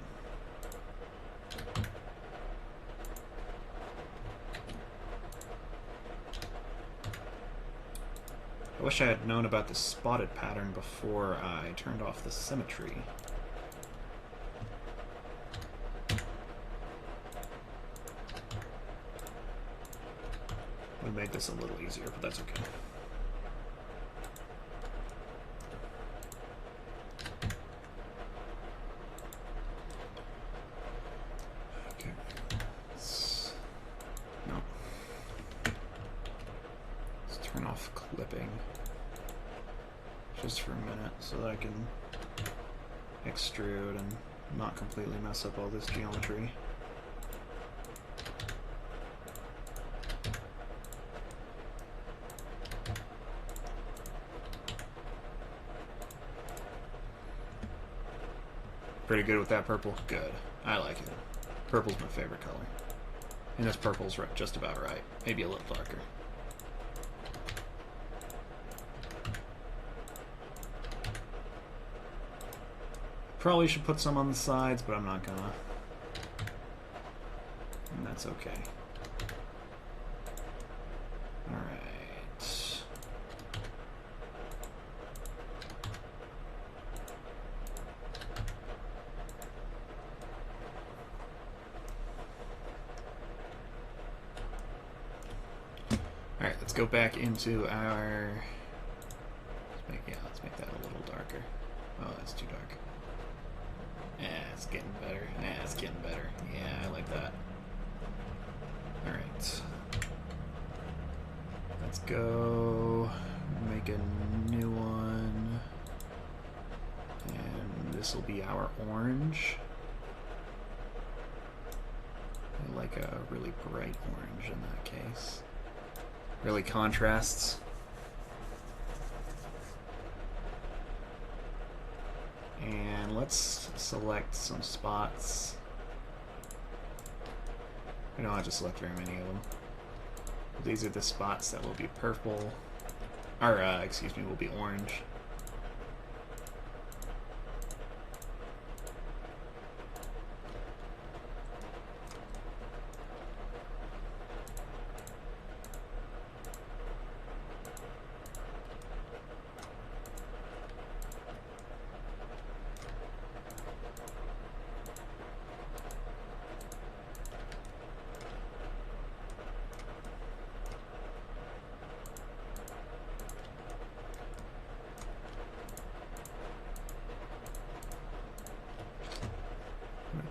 I wish I had known about the spotted pattern before I turned off the symmetry. Would have made this a little easier, but that's okay. Okay. No. Let's turn off clipping. Just for a minute, so that I can extrude and not completely mess up all this geometry. Pretty good with that purple? Good. I like it. Purple's my favorite color. And this purple's just about right. Maybe a little darker. Probably should put some on the sides, but I'm not gonna. And that's okay. Alright. Alright, let's go back into our... Let's make that a little darker. Oh, that's too dark. Yeah, it's getting better. Yeah, it's getting better. Yeah, I like that. Alright. Let's go make a new one. And this will be our orange. I like a really bright orange in that case. Really contrasts. And let's select some spots. We don't have to select very many of them. These are the spots that will be purple, or excuse me, will be orange.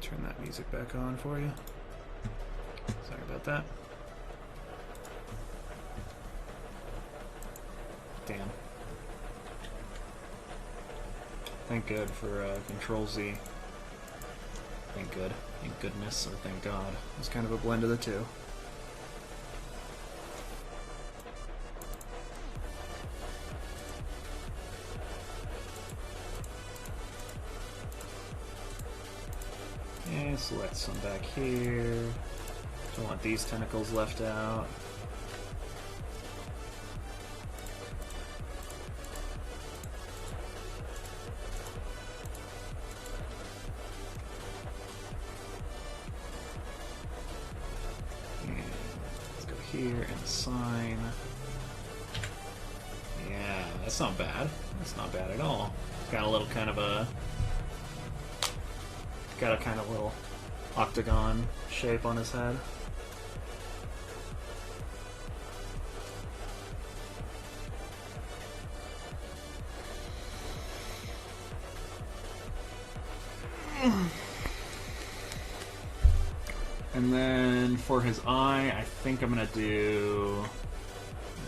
Turn that music back on for you. Sorry about that. Damn. Thank good for Control Z. Thank good. Thank goodness, or thank God. It's kind of a blend of the two. And select some back here. Don't want these tentacles left out. here and a sign. Yeah, that's not bad. That's not bad at all. Got a little kind of a... Got a kind of little octagon shape on his head. And then for his eye, I think I'm gonna do...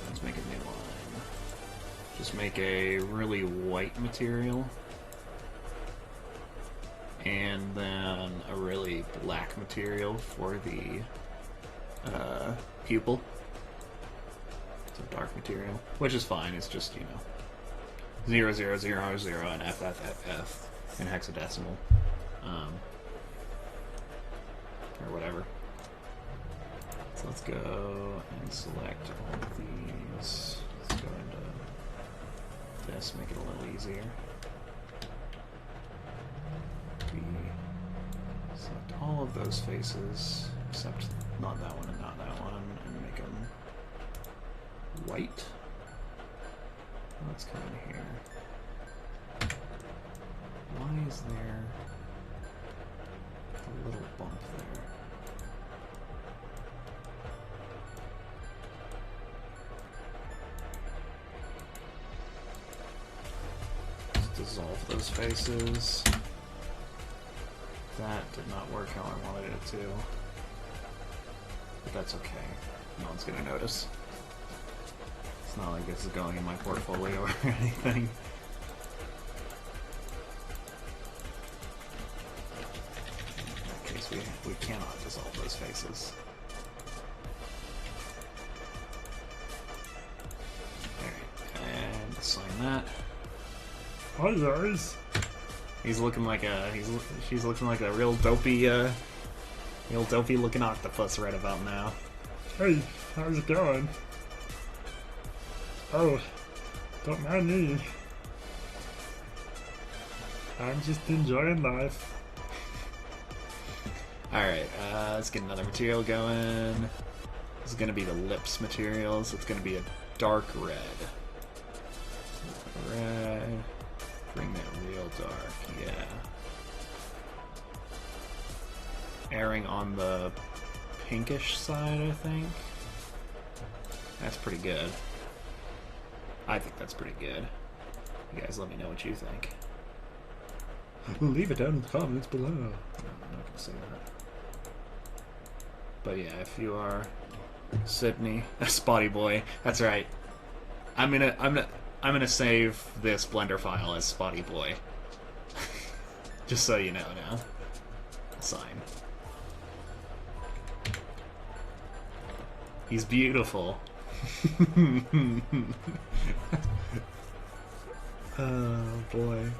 Let's make a new line. Just make a really white material. And then a really black material for the pupil. It's a dark material, which is fine. It's just, you know, 0000 and FFFF in hexadecimal. Or whatever. So let's go and select all of these. Let's go into this, make it a little easier. Select all of those faces, except not that one and not that one, and make them white. Let's come in here. Why is there a little bump there? Let's dissolve those faces. That did not work how I wanted it to. But that's okay. No one's gonna notice. It's not like this is going in my portfolio or anything. In that case, we cannot dissolve those faces. Alright, and sign that. Hi guys! He's looking like a she's looking like a real dopey looking octopus right about now. Hey, how's it going? Oh, don't mind me. I'm just enjoying life. Alright, let's get another material going. This is gonna be the lips materials. It's gonna be a dark red. Red. Bring that real dark, yeah. Erring on the pinkish side, I think. That's pretty good. I think that's pretty good. You guys let me know what you think. Leave it down in the comments below. No, I'm not gonna say that. But yeah, if you are Sydney, Spotty Boy, that's right. I'm gonna save this Blender file as Spotty Boy. Just so you know now. Sign. He's beautiful. Oh boy.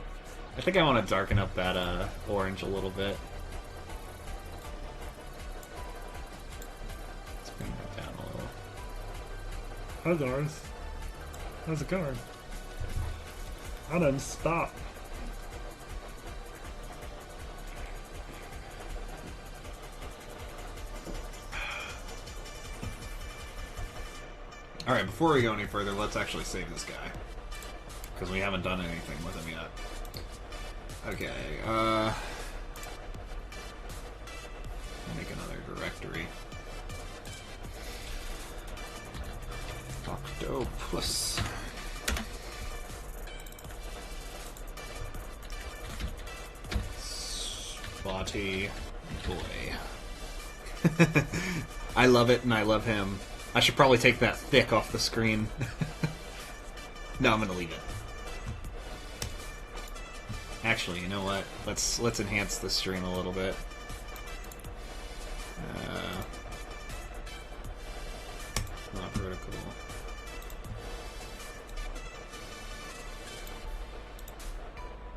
I think I want to darken up that orange a little bit. Let's bring that down a little. Hi guys. How's it going? I didn't stop. Alright, before we go any further, let's actually save this guy. Because we haven't done anything with him yet. Okay, make another directory. Octopus. Spotty Boy. I love it and I love him. I should probably take that thick off the screen. No, I'm gonna leave it. Actually, you know what? Let's enhance the stream a little bit. Not vertical.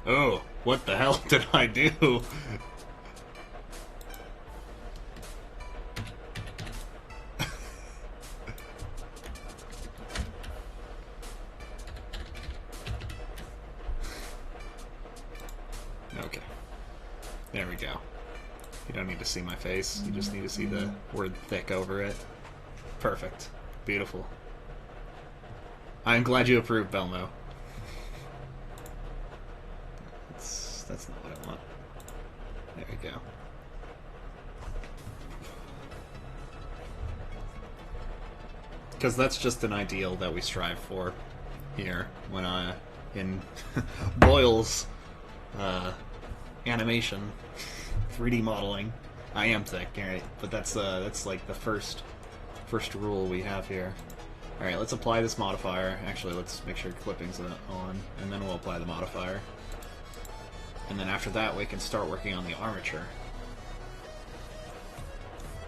Oh, what the hell did I do? Okay. There we go. You don't need to see my face. You just need to see the word thick over it. Perfect. Beautiful. I'm glad you approved, Belmo. That's not what I want. There we go. Because that's just an ideal that we strive for here when in Boyle's animation, 3D modeling. I am thick, alright, but that's like the first rule we have here. Alright, let's apply this modifier. Actually, let's make sure clipping's on, and then we'll apply the modifier. And then after that, we can start working on the armature.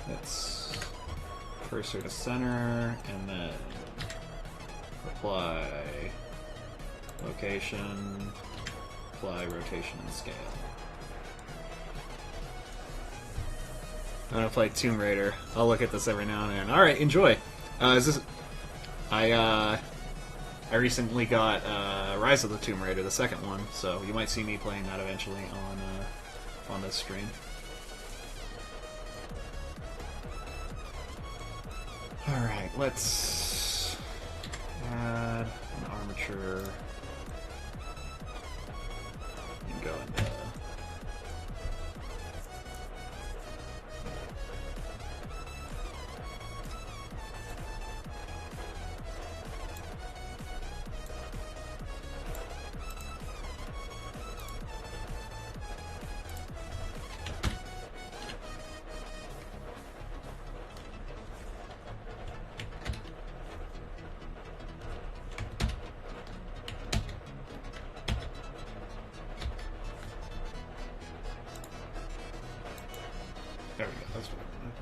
Let's cursor to center, and then apply location, apply rotation and scale. I'm gonna play Tomb Raider. I'll look at this every now and then. Alright, enjoy! Is this... I recently got Rise of the Tomb Raider, the second one, so you might see me playing that eventually on this stream. Alright, let's add an armature and go into... There we go, that's what I wanted.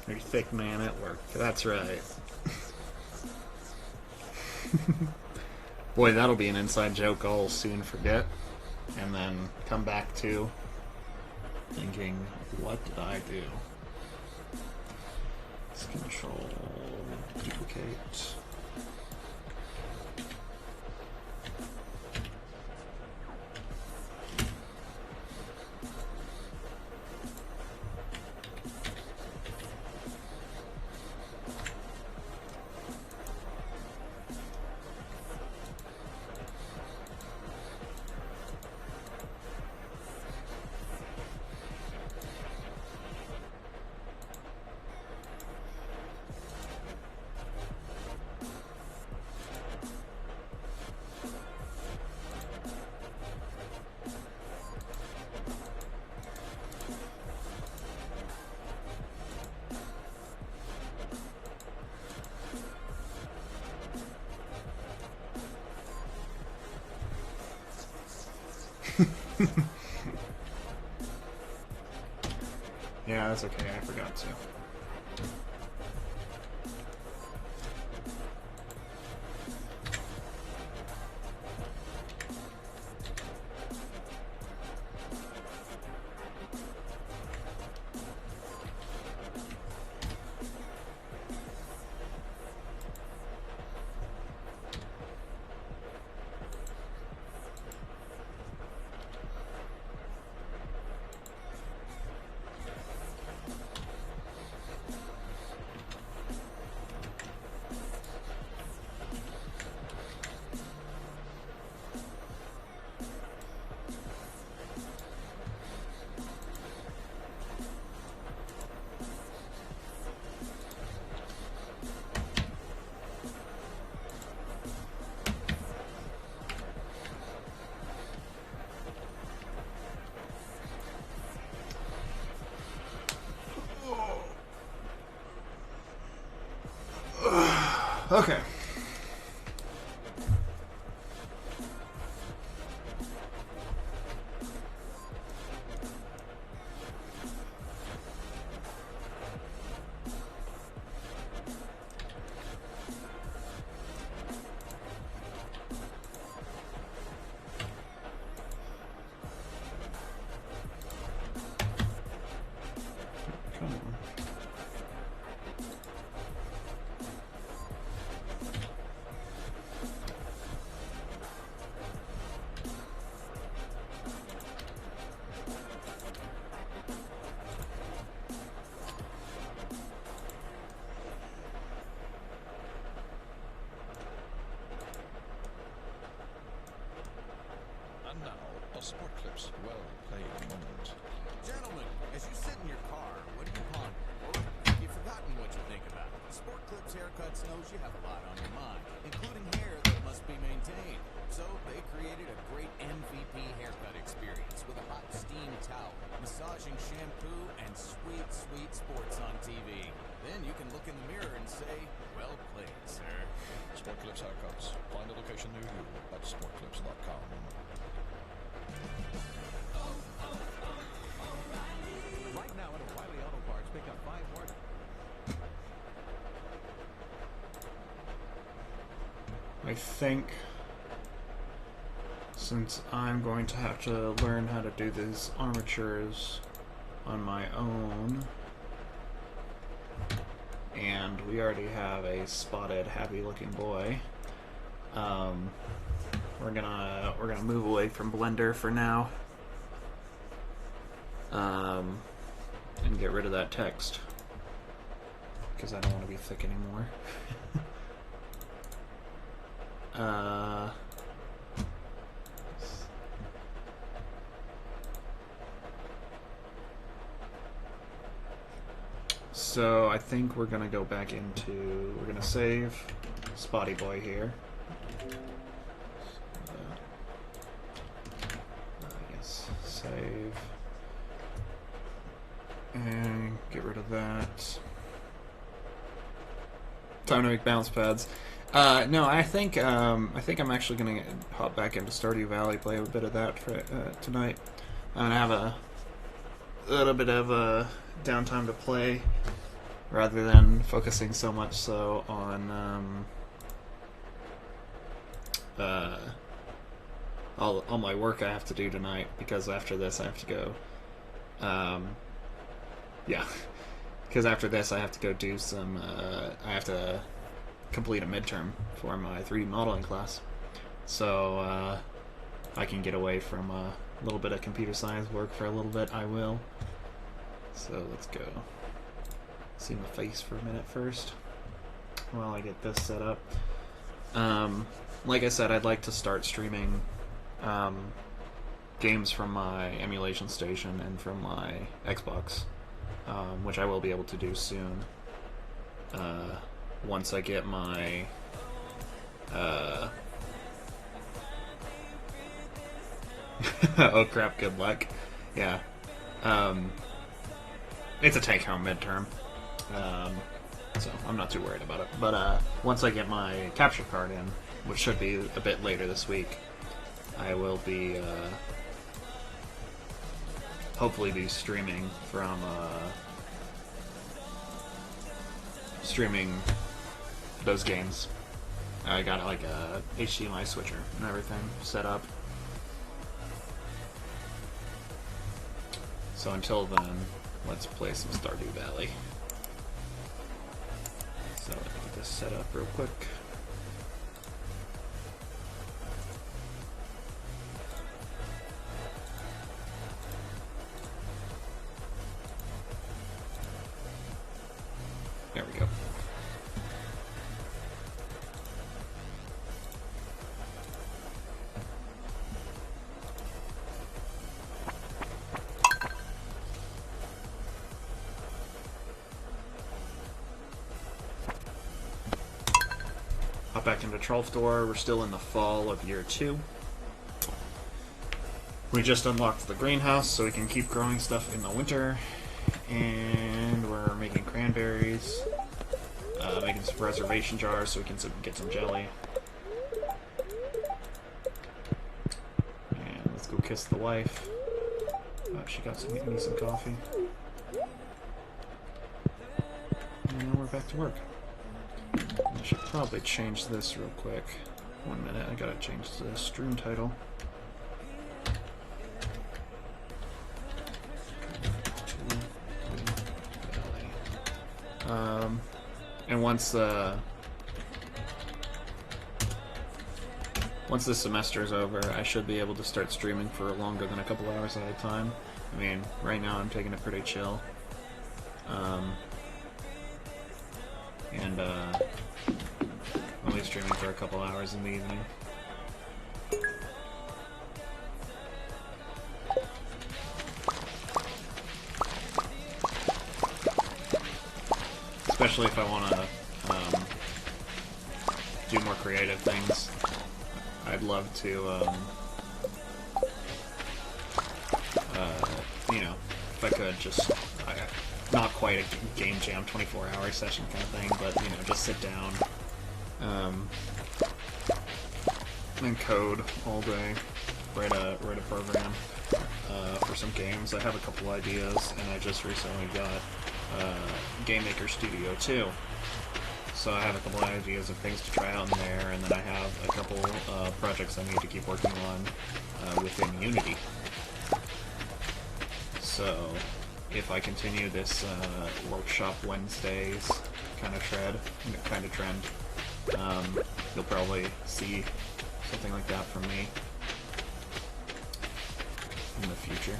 Your thick man at work. That's right. Boy, that'll be an inside joke I'll soon forget. And then come back to thinking, what did I do? Let's control, duplicate. Yeah, that's okay. I forgot to. Okay. Come on. And now, a Sport Clips well-played moment. Gentlemen, as you sit in your car, what do you ponder? Or have you forgotten what you think about? Sport Clips Haircuts knows you have a lot on your mind, including hair that must be maintained. So they created a great MVP haircut experience with a hot steam towel, massaging shampoo, and sweet, sweet sports on TV. Then you can look in the mirror and say, well played, sir. Sport Clips Haircuts. Find a location near you at sportclips.com. Right now at O'Reilly Auto Parts, pick up 5 more. I think since I'm going to have to learn how to do these armatures on my own, and we already have a spotted, happy-looking boy, we're gonna move away from Blender for now, and get rid of that text because I don't want to be thick anymore. So I think we're gonna go back into, we're gonna save Spotty Boy here. Yes, save. And get rid of that. Time to make bounce pads. No, I think I'm actually gonna hop back into Stardew Valley, play a bit of that for tonight. I'm gonna have a little bit of a downtime to play, rather than focusing so much so on all my work I have to do tonight. Because after this I have to go. Yeah, because after this I have to go do some. I have to complete a midterm for my 3D modeling class, so I can get away from a little bit of computer science work for a little bit. I will. So let's go see my face for a minute first while I get this set up. Like I said, I'd like to start streaming games from my emulation station and from my Xbox, which I will be able to do soon. Once I get my oh crap, good luck. Yeah. It's a take-home midterm, so I'm not too worried about it. But once I get my capture card in, which should be a bit later this week, I will be hopefully be streaming from streaming those games. I got like a HDMI switcher and everything set up. So until then, let's play some Stardew Valley. So let me get this set up real quick. There we go. Hop back into Trollfdor. We're still in the fall of year 2. We just unlocked the greenhouse so we can keep growing stuff in the winter. And we're making cranberries, making some preservation jars so we can get some jelly. And let's go kiss the wife. Oh, she got some me some coffee. And now we're back to work. I should probably change this real quick. 1 minute, I gotta change the stream title. And once the semester is over, I should be able to start streaming for longer than a couple hours at a time. I mean, right now I'm taking it pretty chill. And only streaming for a couple hours in the evening. Especially if I want to do more creative things. I'd love to, you know, if I could just, not quite a game jam 24-hour session kind of thing, but, you know, just sit down and code all day, write a program for some games. I have a couple ideas, and I just recently got Game Maker Studio 2. So I have a couple ideas of things to try out in there, and then I have a couple projects I need to keep working on within Unity. So if I continue this Workshop Wednesdays kind of trend, you'll probably see something like that from me in the future.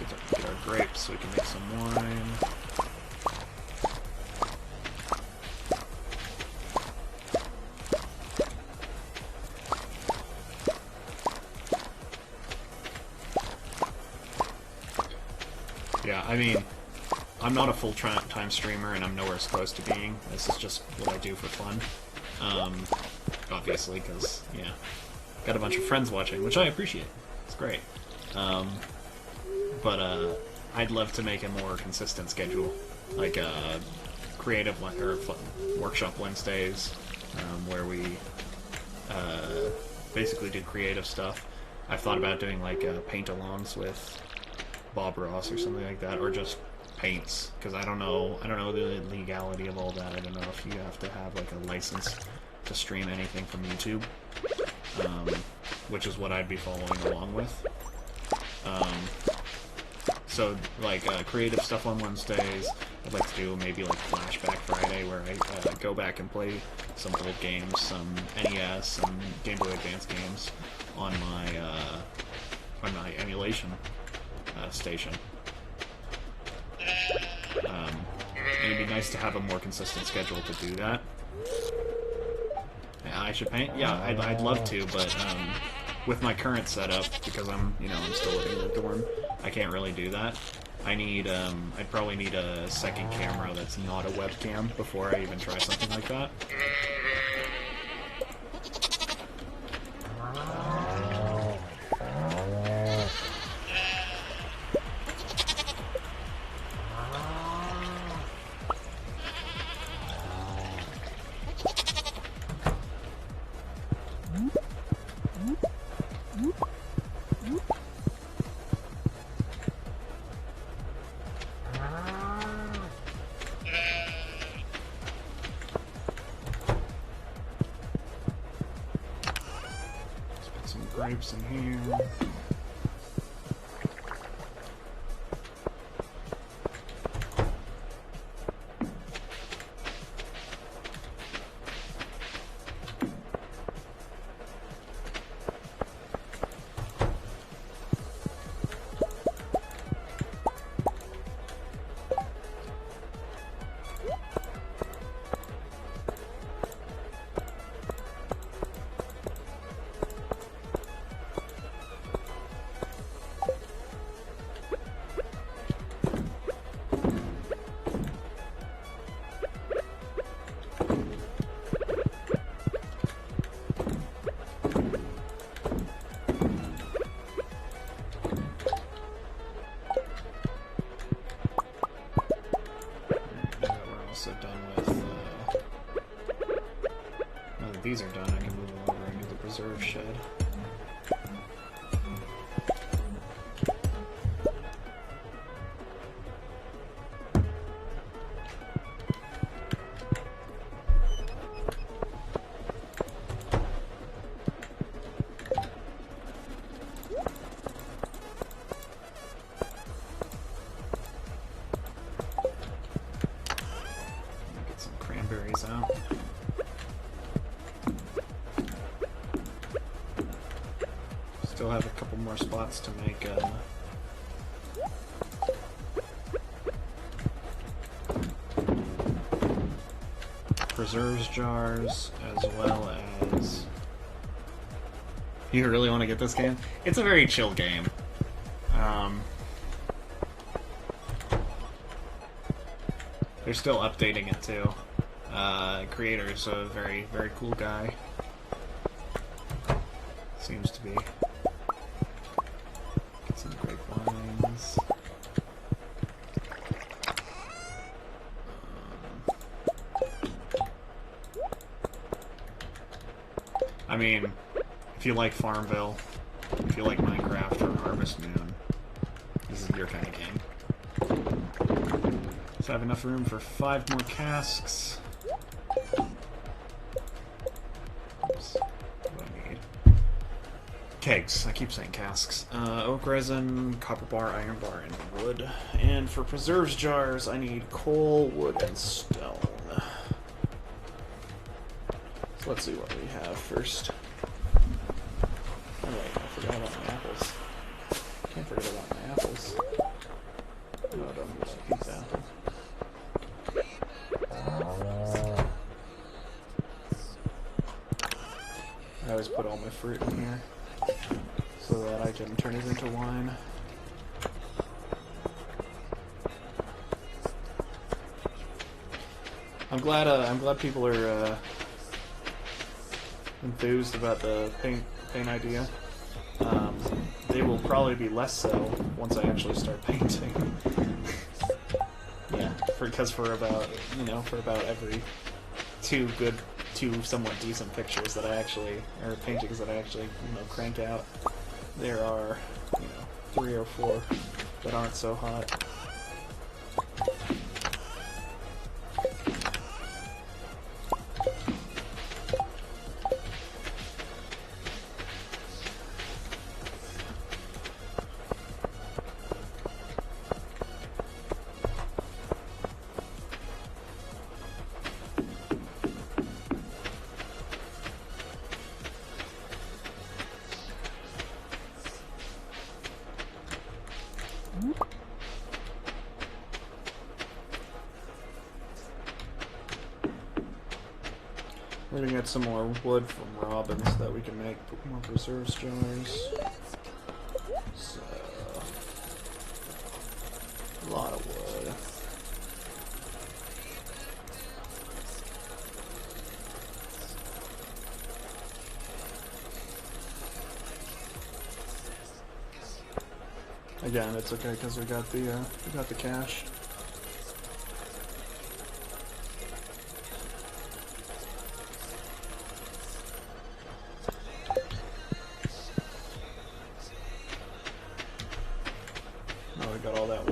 Let's get our grapes so we can make some wine. Yeah, I mean, I'm not a full-time streamer, and I'm nowhere close to being. This is just what I do for fun. Obviously, because, yeah, got a bunch of friends watching, which I appreciate. It's great. But I'd love to make a more consistent schedule, like creative or Workshop Wednesdays, where we basically do creative stuff. I've thought about doing like paint-alongs with Bob Ross or something like that, or just paints, because I don't know the legality of all that. I don't know if you have to have like a license to stream anything from YouTube, which is what I'd be following along with. So like creative stuff on Wednesdays. I'd like to do maybe like Flashback Friday, where I go back and play some old games, some NES, some Game Boy Advance games on my emulation station. It'd be nice to have a more consistent schedule to do that. Yeah, I should paint. Yeah, I'd love to, but with my current setup, because I'm still living in the dorm, I can't really do that. I'd probably need a second camera that's not a webcam before I even try something like that. grapes in here. These are done, I can move them over into the preserve shed. Get some cranberries out. Still have a couple more spots to make preserves jars, as well as... You really want to get this game? It's a very chill game. They're still updating it too. Creator's a very, very cool guy. Seems to be. Get some grapevines. I mean, if you like Farmville, if you like Minecraft or Harvest Moon, this is your kind of game. So I have enough room for 5 more casks. Oops. What do I need? Kegs. I keep saying casks. Oak resin, copper bar, iron bar, and wood. And for preserves jars, I need coal, wood, and stone. So let's see what we have first. Oh wait, I forgot about my apples. Can't forget about my apples. No, I don't use a pink apple. I always put all my fruit in here so that I can turn it into wine. I'm glad people are enthused about the paint idea. They will probably be less so once I actually start painting. Yeah, because for about every two somewhat decent pictures that I actually, or paintings that I actually, crank out, there are, 3 or 4 that aren't so hot. We're gonna get some more wood from Robin so that we can make more preserves jars. So, a lot of wood. Again, it's okay because we got the cash.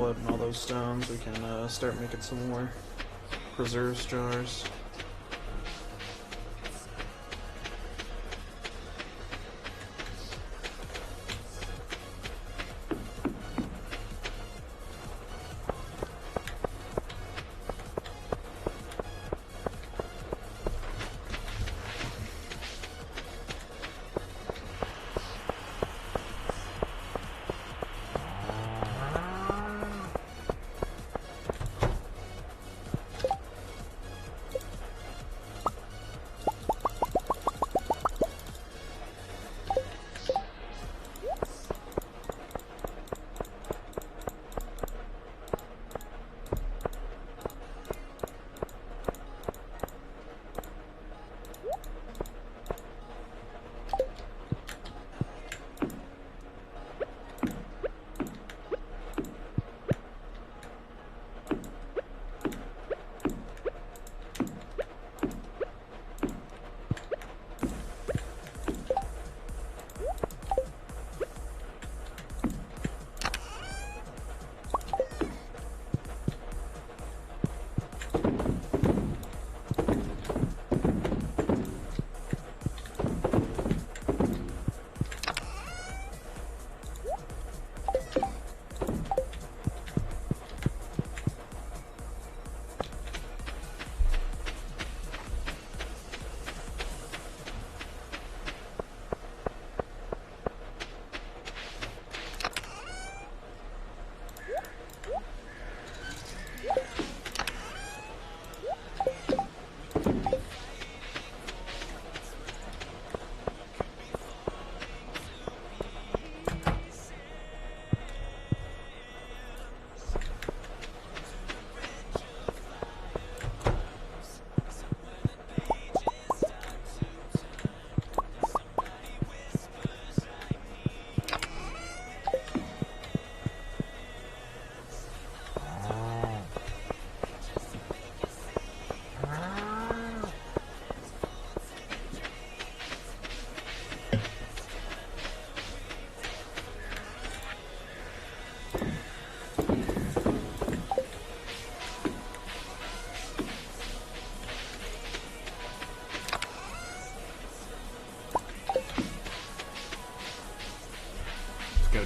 And all those stones, we can start making some more preserves jars.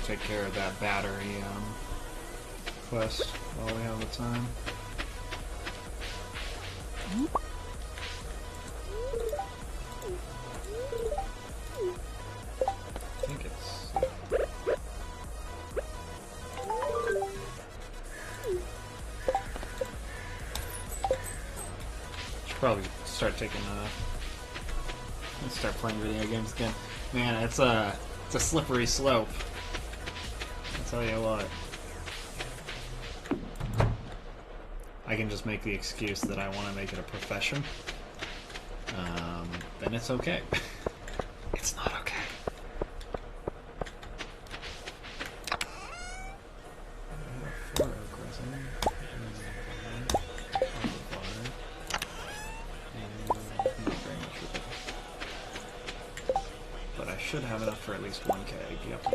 take care of that battery quest while we have the time. I think it's... Should probably start taking let's start playing video games again. Man, it's a slippery slope. I'll tell you what. I can just make the excuse that I want to make it a profession. Then it's okay. It's not okay. But I should have enough for at least 1 keg, yep.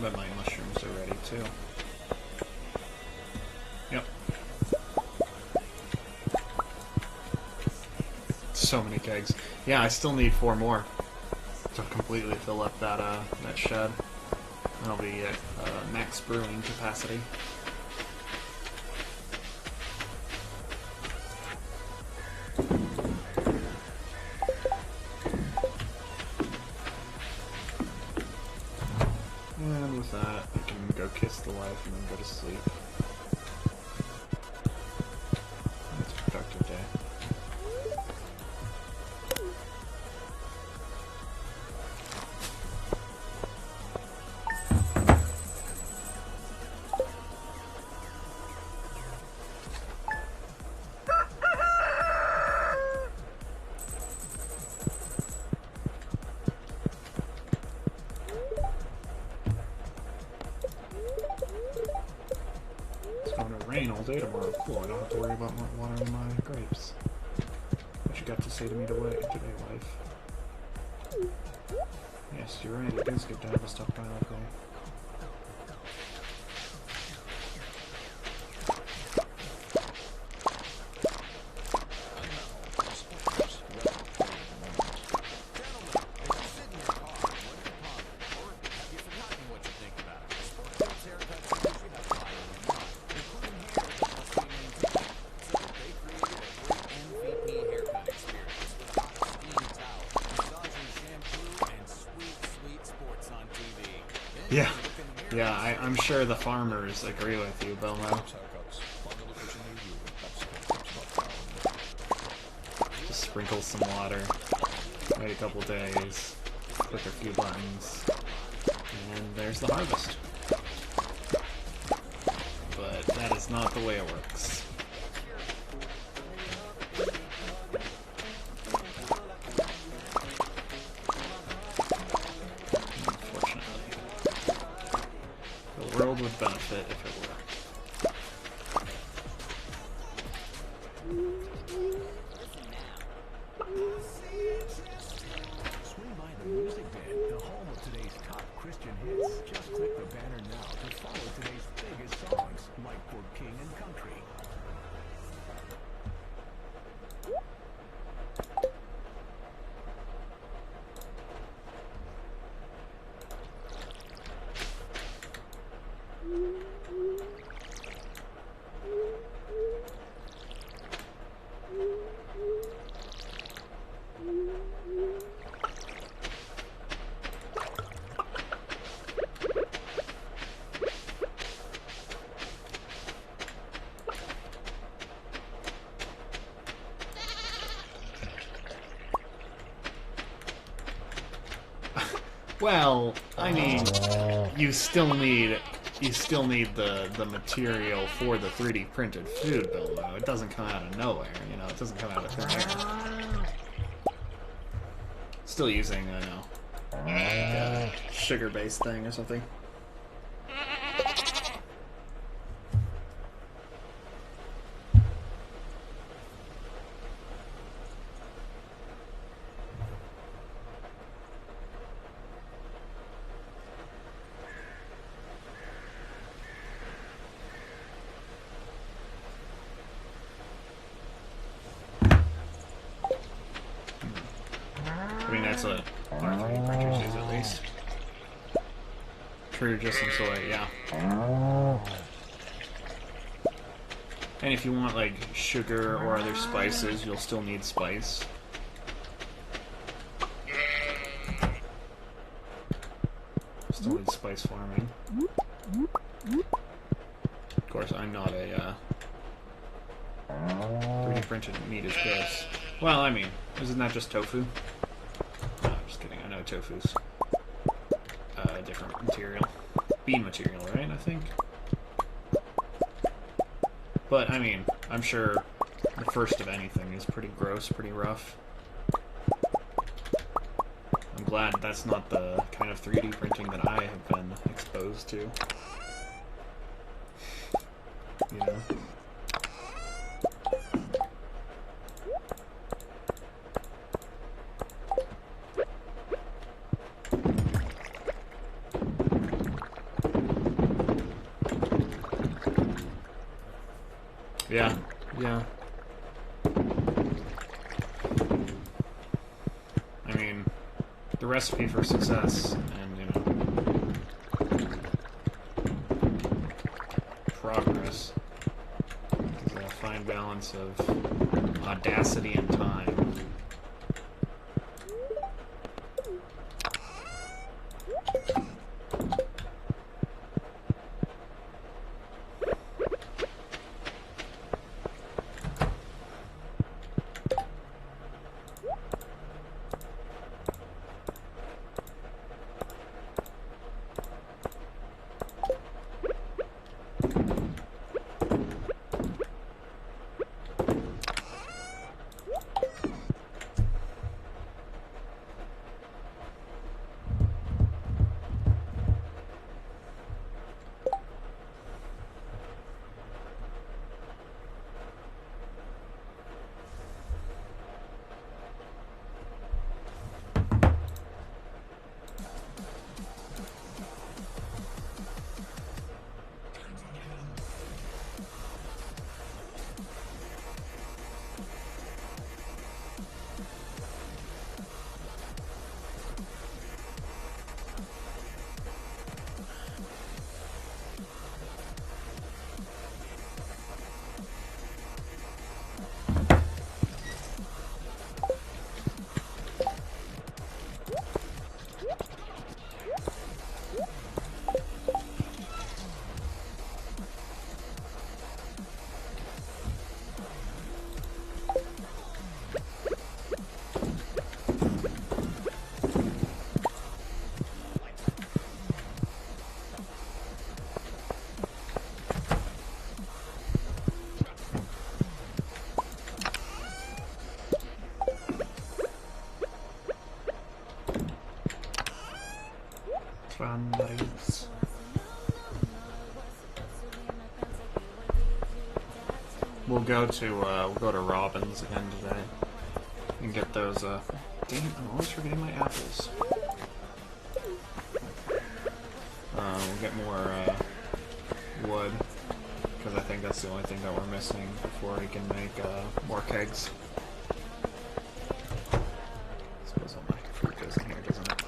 But my mushrooms are ready too. Yep. So many kegs. Yeah, I still need 4 more to completely fill up that that shed. And I'll be at max brewing capacity. And with that, I can go kiss the wife and then go to sleep. It's a productive day. Rain all day tomorrow. Cool, I don't have to worry about watering my grapes. What you got to say to me today, wife? Yes, you're right, it is good to have a stockpile of grape. Yeah, yeah, I'm sure the farmers agree with you, Belmo. Just sprinkle some water, wait a couple days, click a few buttons, and there's the harvest. But that is not the way it works. The world would benefit if it were. Swing by the music den, the home of today's top Christian hits. Just click the banner now to follow today's biggest songs, like for King and Country. Well, I mean, you still need the material for the 3D printed food, Bilbo. It doesn't come out of nowhere, you know. It doesn't come out of thin air. Still using, I know, like a sugar-based thing or something. Or 3D printers is at least. True, just some soy, yeah. And if you want like sugar or other spices, you'll still need spice. Still need spice farming. Of course, I'm not a 3D printed meat is gross. Well, I mean, isn't that just tofu? No, I'm just kidding. I know tofu's a different material. Bean material, right? I think. But, I mean, I'm sure the first of anything is pretty gross, pretty rough. I'm glad that's not the kind of 3D printing that I have been exposed to. You know? Yeah, yeah. I mean, the recipe for success and, you know, progress is a fine balance of audacity and time. Nice. We'll go to Robin's again today and get those. Dang, I'm always forgetting my apples. We'll get more wood because I think that's the only thing that we're missing before we can make more kegs. I suppose all my fruit goes in here, doesn't it?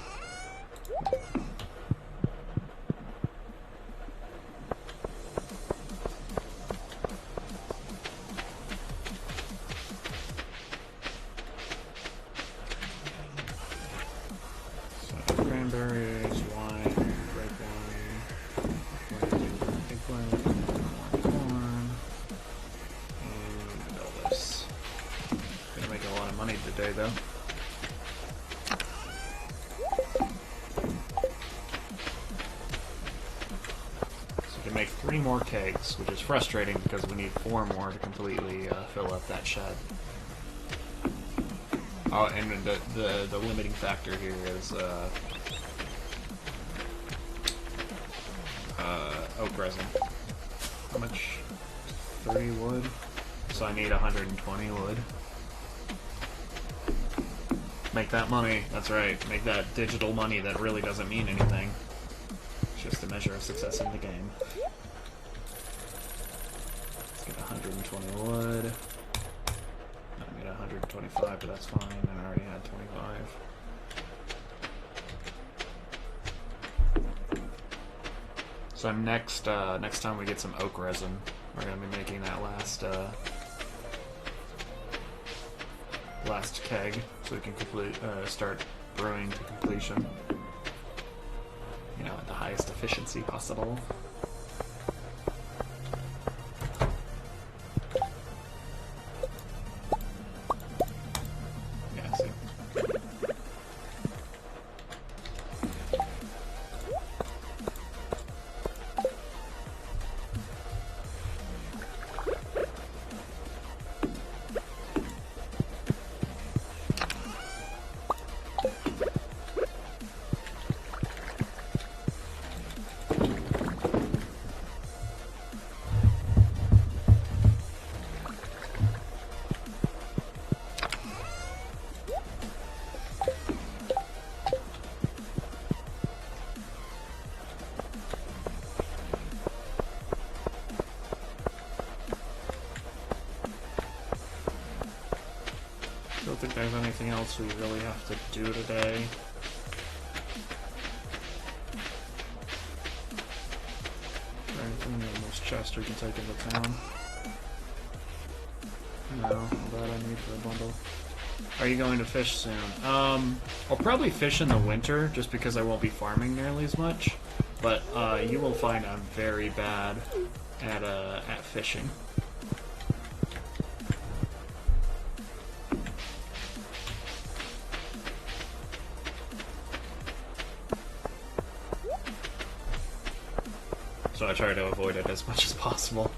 Cranberries, wine, red wine, eggplant, corn, and all this. Gonna make a lot of money today, though. So we can make 3 more kegs, which is frustrating because we need 4 more to completely fill up that shed. Oh, and the limiting factor here is oak resin. How much? 30 wood? So I need 120 wood. Make that money. That's right. Make that digital money that really doesn't mean anything. It's just a measure of success in the game. Let's get 120 wood. I need 125, but that's fine. And I already had 25. So next time we get some oak resin, we're gonna be making that last keg, so we can start brewing to completion. You know, at the highest efficiency possible. Yeah, see. I don't think there's anything else we really have to do today. Anything in this chest we can take into town? No, all that I need for a bundle. Are you going to fish soon? I'll probably fish in the winter, just because I won't be farming nearly as much. But you will find I'm very bad at fishing. So I try to avoid it as much as possible.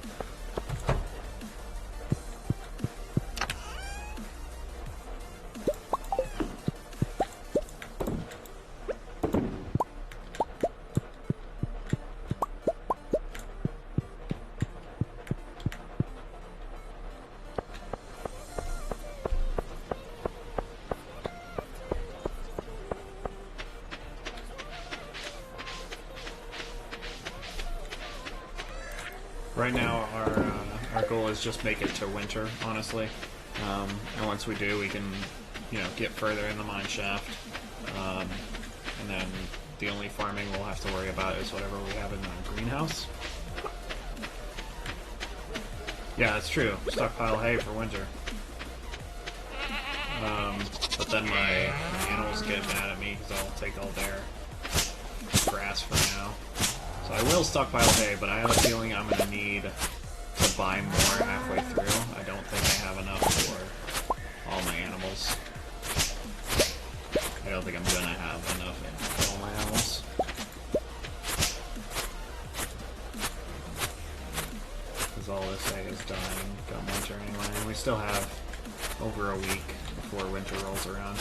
Right now, our goal is just make it to winter, honestly. And once we do, we can, you know, get further in the mine shaft. And then the only farming we'll have to worry about is whatever we have in the greenhouse. Yeah, that's true. Stockpile hay for winter. But then my animals get mad at me because I'll take all their grass for now. So I will stockpile hay, but I have a feeling I'm going to need to buy more halfway through. I don't think I have enough for all my animals. I don't think I'm going to have enough for all my animals. Because all this hay is dying come winter anyway. And we still have over a week before winter rolls around.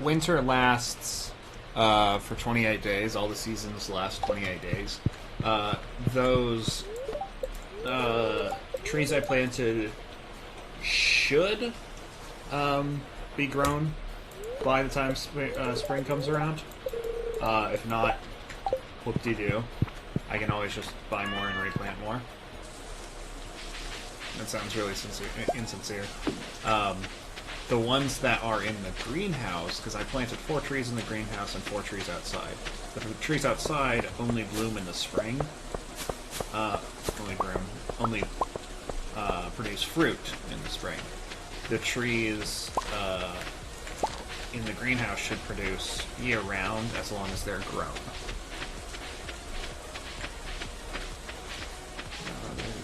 Winter lasts for 28 days. All the seasons last 28 days. Those trees I planted should be grown by the time spring comes around. If not, whoop-de-doo. I can always just buy more and replant more. That sounds really insincere. The ones that are in the greenhouse, because I planted 4 trees in the greenhouse and 4 trees outside. The trees outside only bloom in the spring. Only produce fruit in the spring. The trees in the greenhouse should produce year-round as long as they're grown.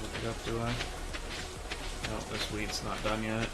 Look it up, do I? No, this weed's not done yet.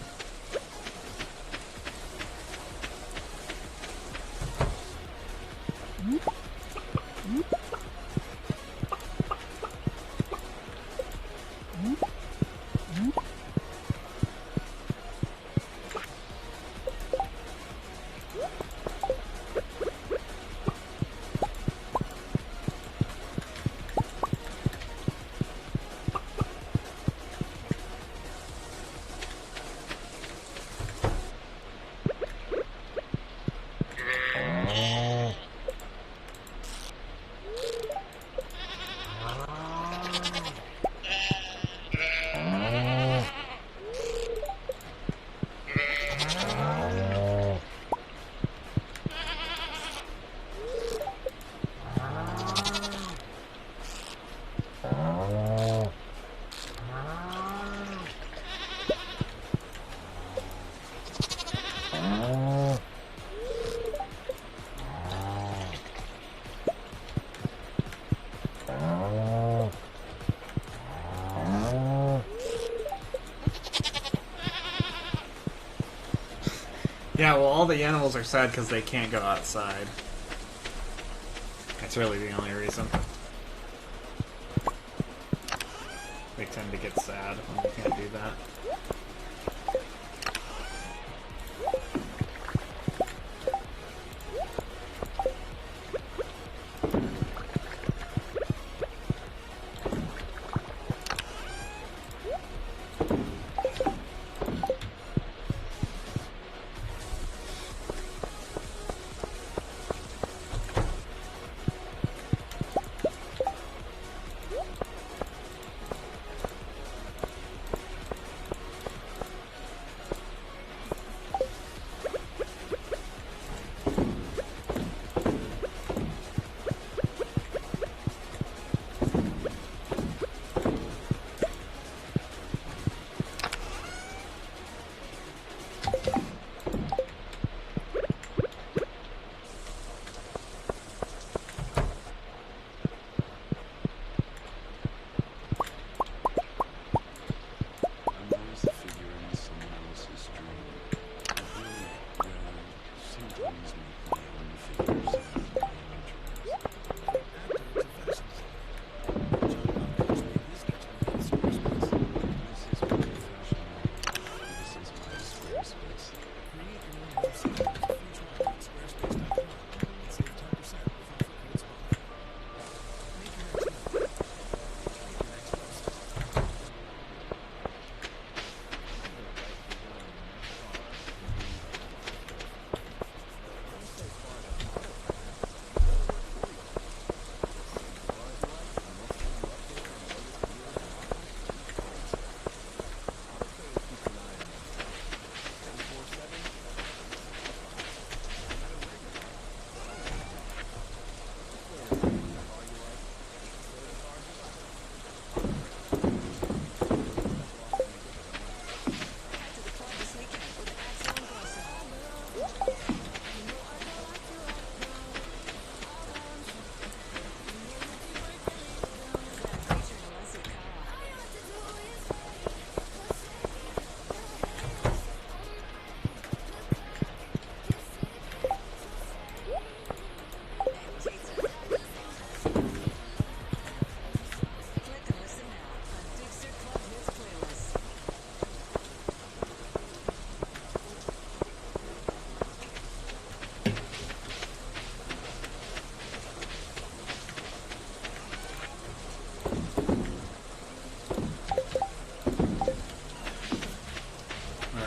Yeah, well, all the animals are sad because they can't go outside. That's really the only reason. They tend to get sad when they can't do that.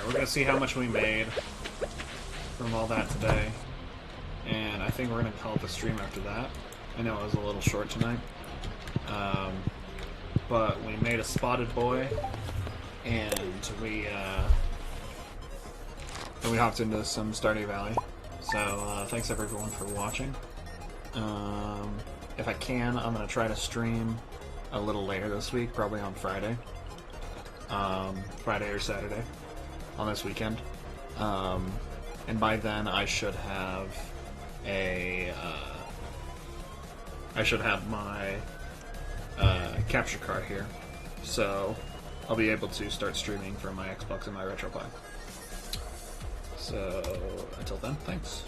We're gonna see how much we made. from all that today, and I think we're going to call it the stream after that. I know it was a little short tonight, but we made a Spotted Boy, and we hopped into some Stardew Valley. So thanks everyone for watching. If I can, I'm going to try to stream a little later this week, probably on Friday. Friday or Saturday on this weekend. And by then I should have my capture card here. So I'll be able to start streaming from my Xbox and my RetroPie. So until then, thanks.